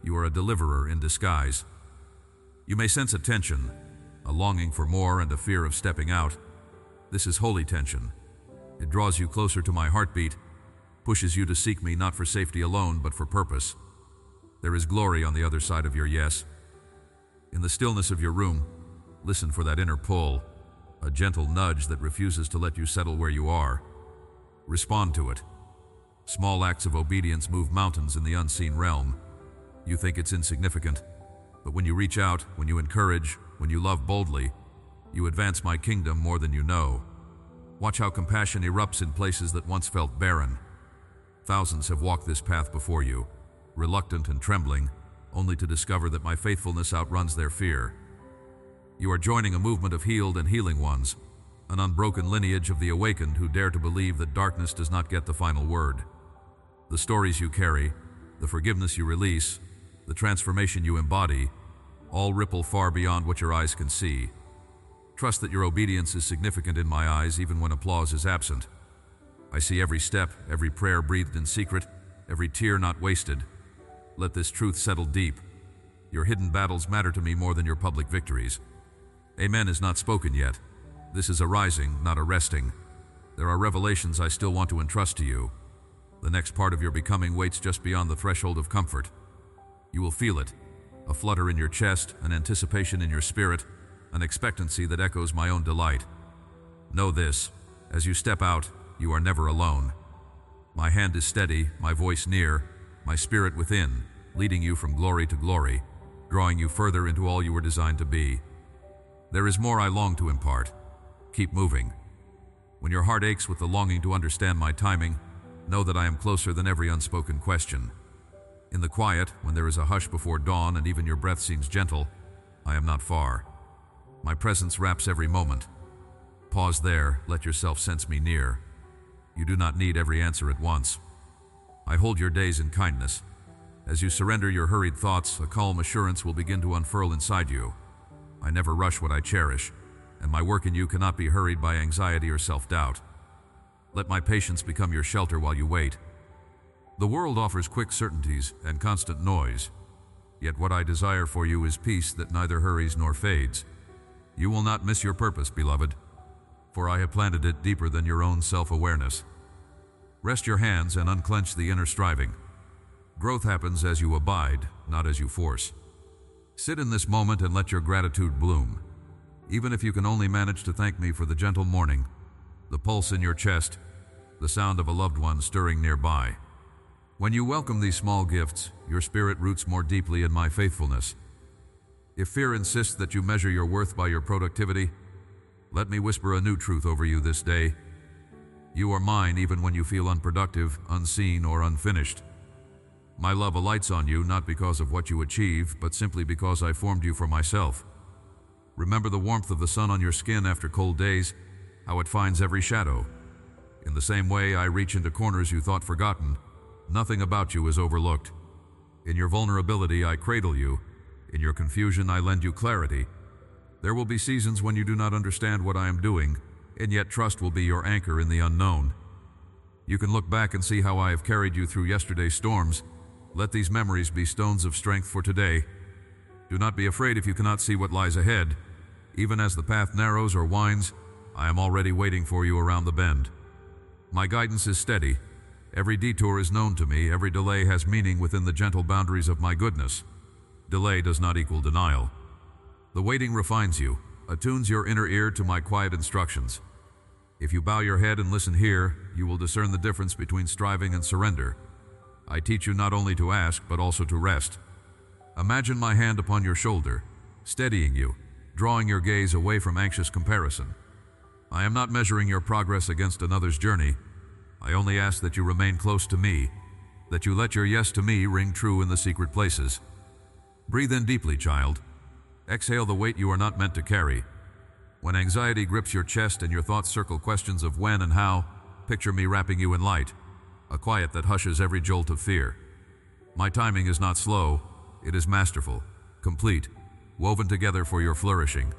You are a deliverer in disguise. You may sense a tension, a longing for more and a fear of stepping out. This is holy tension. It draws you closer to my heartbeat, pushes you to seek me not for safety alone, but for purpose. There is glory on the other side of your yes. In the stillness of your room, listen for that inner pull, a gentle nudge that refuses to let you settle where you are. Respond to it. Small acts of obedience move mountains in the unseen realm. You think it's insignificant, but when you reach out, when you encourage, when you love boldly, you advance my kingdom more than you know. Watch how compassion erupts in places that once felt barren. Thousands have walked this path before you, reluctant and trembling, only to discover that my faithfulness outruns their fear. You are joining a movement of healed and healing ones, an unbroken lineage of the awakened who dare to believe that darkness does not get the final word. The stories you carry, the forgiveness you release, the transformation you embody, all ripple far beyond what your eyes can see. Trust that your obedience is significant in my eyes even when applause is absent. I see every step, every prayer breathed in secret, every tear not wasted. Let this truth settle deep. Your hidden battles matter to me more than your public victories. Amen is not spoken yet. This is a rising, not a resting. There are revelations I still want to entrust to you. The next part of your becoming waits just beyond the threshold of comfort. You will feel it, a flutter in your chest, an anticipation in your spirit, an expectancy that echoes my own delight. Know this, as you step out, you are never alone. My hand is steady, my voice near, my spirit within, leading you from glory to glory, drawing you further into all you were designed to be. There is more I long to impart. Keep moving. When your heart aches with the longing to understand my timing, know that I am closer than every unspoken question. In the quiet, when there is a hush before dawn and even your breath seems gentle, I am not far. My presence wraps every moment. Pause there, let yourself sense me near. You do not need every answer at once. I hold your days in kindness. As you surrender your hurried thoughts, a calm assurance will begin to unfurl inside you. I never rush what I cherish, and my work in you cannot be hurried by anxiety or self-doubt. Let my patience become your shelter while you wait. The world offers quick certainties and constant noise, yet what I desire for you is peace that neither hurries nor fades. You will not miss your purpose, beloved, for I have planted it deeper than your own self-awareness. Rest your hands and unclench the inner striving. Growth happens as you abide, not as you force. Sit in this moment and let your gratitude bloom. Even if you can only manage to thank me for the gentle morning, the pulse in your chest, the sound of a loved one stirring nearby. When you welcome these small gifts, your spirit roots more deeply in my faithfulness. If fear insists that you measure your worth by your productivity, let me whisper a new truth over you this day. You are mine even when you feel unproductive, unseen, or unfinished. My love alights on you not because of what you achieve, but simply because I formed you for myself. Remember the warmth of the sun on your skin after cold days, how it finds every shadow. In the same way I reach into corners you thought forgotten, nothing about you is overlooked. In your vulnerability I cradle you, in your confusion I lend you clarity. There will be seasons when you do not understand what I am doing, and yet trust will be your anchor in the unknown. You can look back and see how I have carried you through yesterday's storms. Let these memories be stones of strength for today. Do not be afraid if you cannot see what lies ahead. Even as the path narrows or winds, I am already waiting for you around the bend. My guidance is steady. Every detour is known to me. Every delay has meaning within the gentle boundaries of my goodness. Delay does not equal denial. The waiting refines you, attunes your inner ear to my quiet instructions. If you bow your head and listen here, you will discern the difference between striving and surrender. I teach you not only to ask, but also to rest. Imagine my hand upon your shoulder, steadying you, drawing your gaze away from anxious comparison. I am not measuring your progress against another's journey. I only ask that you remain close to me, that you let your yes to me ring true in the secret places. Breathe in deeply, child. Exhale the weight you are not meant to carry. When anxiety grips your chest and your thoughts circle questions of when and how, picture me wrapping you in light, a quiet that hushes every jolt of fear. My timing is not slow, it is masterful, complete, woven together for your flourishing.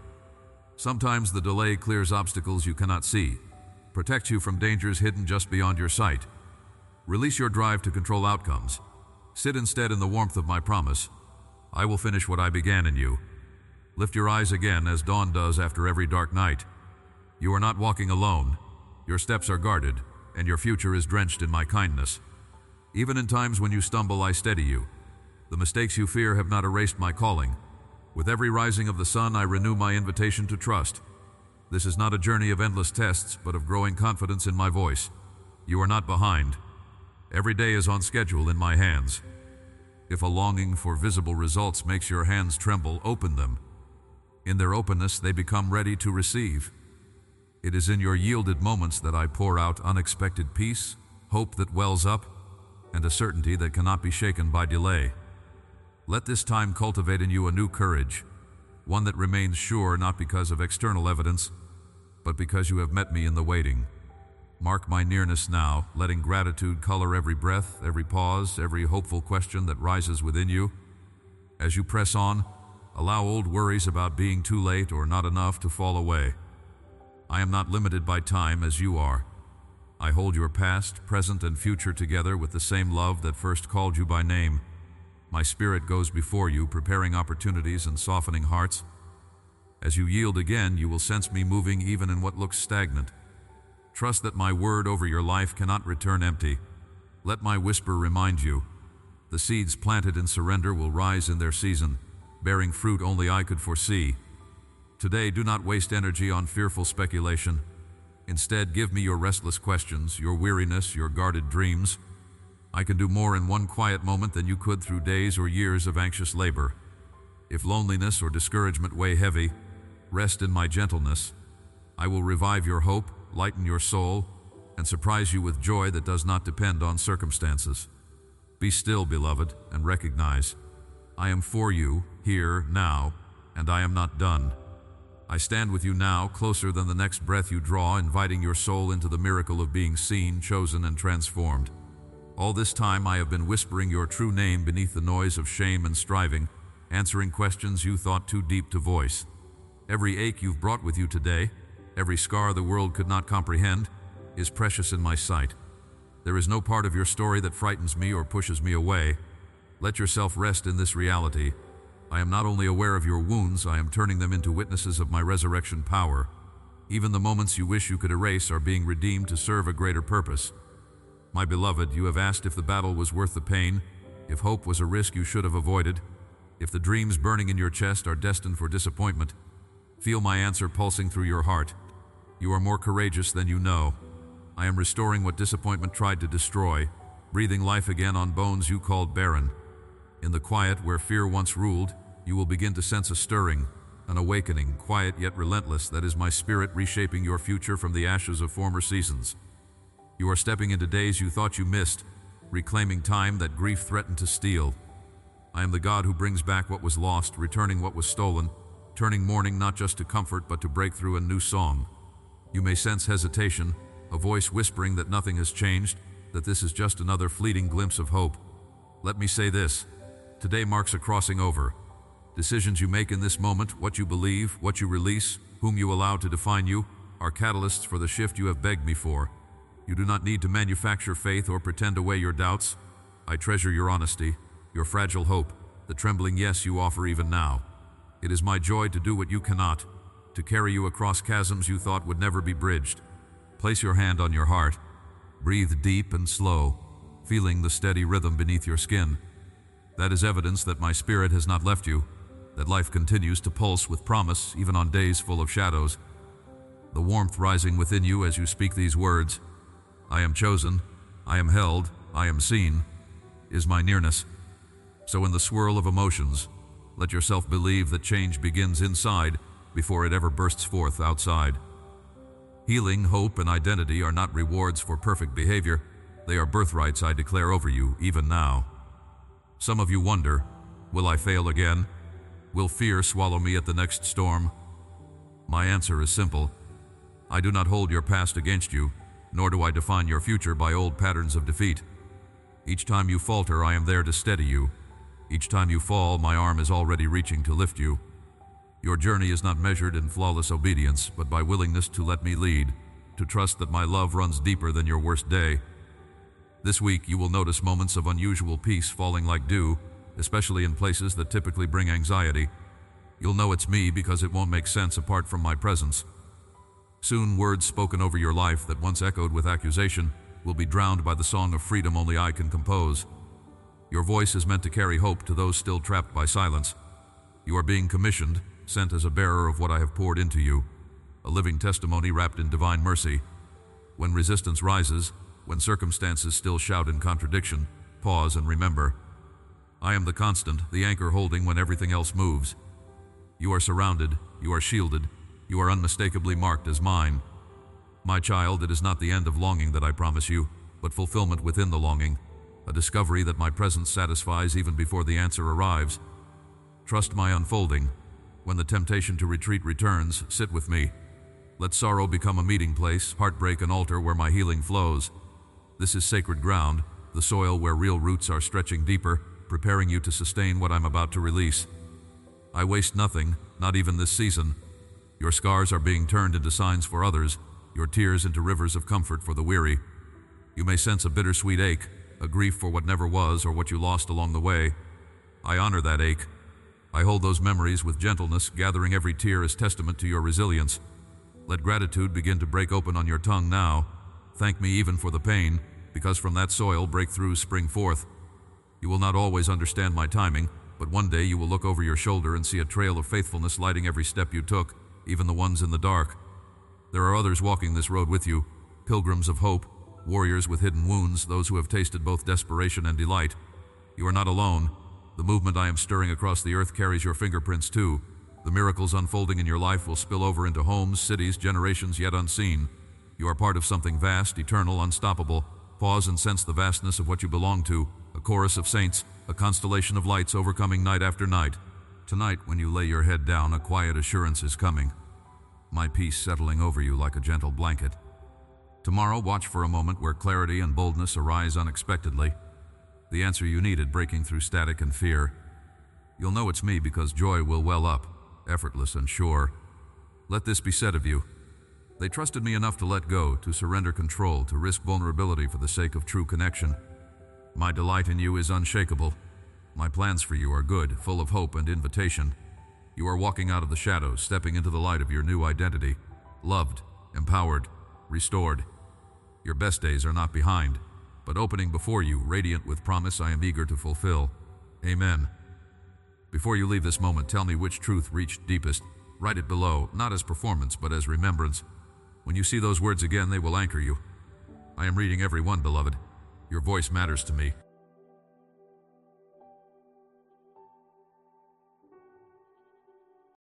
Sometimes the delay clears obstacles you cannot see, protects you from dangers hidden just beyond your sight. Release your drive to control outcomes. Sit instead in the warmth of my promise. I will finish what I began in you. Lift your eyes again as dawn does after every dark night. You are not walking alone. Your steps are guarded, and your future is drenched in my kindness. Even in times when you stumble, I steady you. The mistakes you fear have not erased my calling. With every rising of the sun, I renew my invitation to trust. This is not a journey of endless tests, but of growing confidence in my voice. You are not behind. Every day is on schedule in my hands. If a longing for visible results makes your hands tremble, open them. In their openness, they become ready to receive. It is in your yielded moments that I pour out unexpected peace, hope that wells up, and a certainty that cannot be shaken by delay. Let this time cultivate in you a new courage, one that remains sure not because of external evidence, but because you have met me in the waiting. Mark my nearness now, letting gratitude color every breath, every pause, every hopeful question that rises within you. As you press on, allow old worries about being too late or not enough to fall away. I am not limited by time as you are. I hold your past, present, and future together with the same love that first called you by name. My spirit goes before you, preparing opportunities and softening hearts. As you yield again, you will sense me moving even in what looks stagnant. Trust that my word over your life cannot return empty. Let my whisper remind you. The seeds planted in surrender will rise in their season, bearing fruit only I could foresee. Today, do not waste energy on fearful speculation. Instead, give me your restless questions, your weariness, your guarded dreams. I can do more in one quiet moment than you could through days or years of anxious labor. If loneliness or discouragement weigh heavy, rest in my gentleness. I will revive your hope, lighten your soul, and surprise you with joy that does not depend on circumstances. Be still, beloved, and recognize, I am for you, here, now, and I am not done. I stand with you now, closer than the next breath you draw, inviting your soul into the miracle of being seen, chosen, and transformed. All this time I have been whispering your true name beneath the noise of shame and striving, answering questions you thought too deep to voice. Every ache you've brought with you today, every scar the world could not comprehend, is precious in my sight. There is no part of your story that frightens me or pushes me away. Let yourself rest in this reality. I am not only aware of your wounds, I am turning them into witnesses of my resurrection power. Even the moments you wish you could erase are being redeemed to serve a greater purpose. My beloved, you have asked if the battle was worth the pain, if hope was a risk you should have avoided, if the dreams burning in your chest are destined for disappointment. Feel my answer pulsing through your heart. You are more courageous than you know. I am restoring what disappointment tried to destroy, breathing life again on bones you called barren. In the quiet where fear once ruled, you will begin to sense a stirring, an awakening, quiet yet relentless, that is my spirit reshaping your future from the ashes of former seasons. You are stepping into days you thought you missed, reclaiming time that grief threatened to steal. I am the God who brings back what was lost, returning what was stolen, turning mourning not just to comfort but to breakthrough and new song. You may sense hesitation, a voice whispering that nothing has changed, that this is just another fleeting glimpse of hope. Let me say this. Today marks a crossing over. Decisions you make in this moment, what you believe, what you release, whom you allow to define you, are catalysts for the shift you have begged me for. You do not need to manufacture faith or pretend away your doubts. I treasure your honesty, your fragile hope, the trembling yes you offer even now. It is my joy to do what you cannot, to carry you across chasms you thought would never be bridged. Place your hand on your heart. Breathe deep and slow, feeling the steady rhythm beneath your skin. That is evidence that my spirit has not left you, that life continues to pulse with promise even on days full of shadows. The warmth rising within you as you speak these words, I am chosen, I am held, I am seen, is my nearness. So in the swirl of emotions, let yourself believe that change begins inside before it ever bursts forth outside. Healing, hope, and identity are not rewards for perfect behavior. They are birthrights I declare over you, even now. Some of you wonder, will I fail again? Will fear swallow me at the next storm? My answer is simple. I do not hold your past against you, nor do I define your future by old patterns of defeat. Each time you falter, I am there to steady you. Each time you fall, my arm is already reaching to lift you. Your journey is not measured in flawless obedience, but by willingness to let me lead, to trust that my love runs deeper than your worst day. This week, you will notice moments of unusual peace falling like dew, especially in places that typically bring anxiety. You'll know it's me because it won't make sense apart from my presence. Soon, words spoken over your life that once echoed with accusation will be drowned by the song of freedom only I can compose. Your voice is meant to carry hope to those still trapped by silence. You are being commissioned, sent as a bearer of what I have poured into you, a living testimony wrapped in divine mercy. When resistance rises, when circumstances still shout in contradiction, pause and remember. I am the constant, the anchor holding when everything else moves. You are surrounded, you are shielded, you are unmistakably marked as mine. My child, it is not the end of longing that I promise you, but fulfillment within the longing, a discovery that my presence satisfies even before the answer arrives. Trust my unfolding. When the temptation to retreat returns, sit with me. Let sorrow become a meeting place, heartbreak an altar where my healing flows. This is sacred ground, the soil where real roots are stretching deeper, preparing you to sustain what I'm about to release. I waste nothing, not even this season. Your scars are being turned into signs for others, your tears into rivers of comfort for the weary. You may sense a bittersweet ache, a grief for what never was or what you lost along the way. I honor that ache. I hold those memories with gentleness, gathering every tear as testament to your resilience. Let gratitude begin to break open on your tongue now. Thank me even for the pain, because from that soil breakthroughs spring forth. You will not always understand my timing, but one day you will look over your shoulder and see a trail of faithfulness lighting every step you took, even the ones in the dark. There are others walking this road with you, pilgrims of hope, warriors with hidden wounds, those who have tasted both desperation and delight. You are not alone. The movement I am stirring across the earth carries your fingerprints too. The miracles unfolding in your life will spill over into homes, cities, generations yet unseen. You are part of something vast, eternal, unstoppable. Pause and sense the vastness of what you belong to, a chorus of saints, a constellation of lights overcoming night after night. Tonight, when you lay your head down, a quiet assurance is coming. My peace settling over you like a gentle blanket. Tomorrow, watch for a moment where clarity and boldness arise unexpectedly. The answer you needed breaking through static and fear. You'll know it's me because joy will well up, effortless and sure. Let this be said of you. They trusted me enough to let go, to surrender control, to risk vulnerability for the sake of true connection. My delight in you is unshakable. My plans for you are good, full of hope and invitation. You are walking out of the shadows, stepping into the light of your new identity. Loved, empowered, restored. Your best days are not behind, but opening before you, radiant with promise I am eager to fulfill. Amen. Before you leave this moment, tell me which truth reached deepest. Write it below, not as performance, but as remembrance. When you see those words again, they will anchor you. I am reading every one, beloved. Your voice matters to me.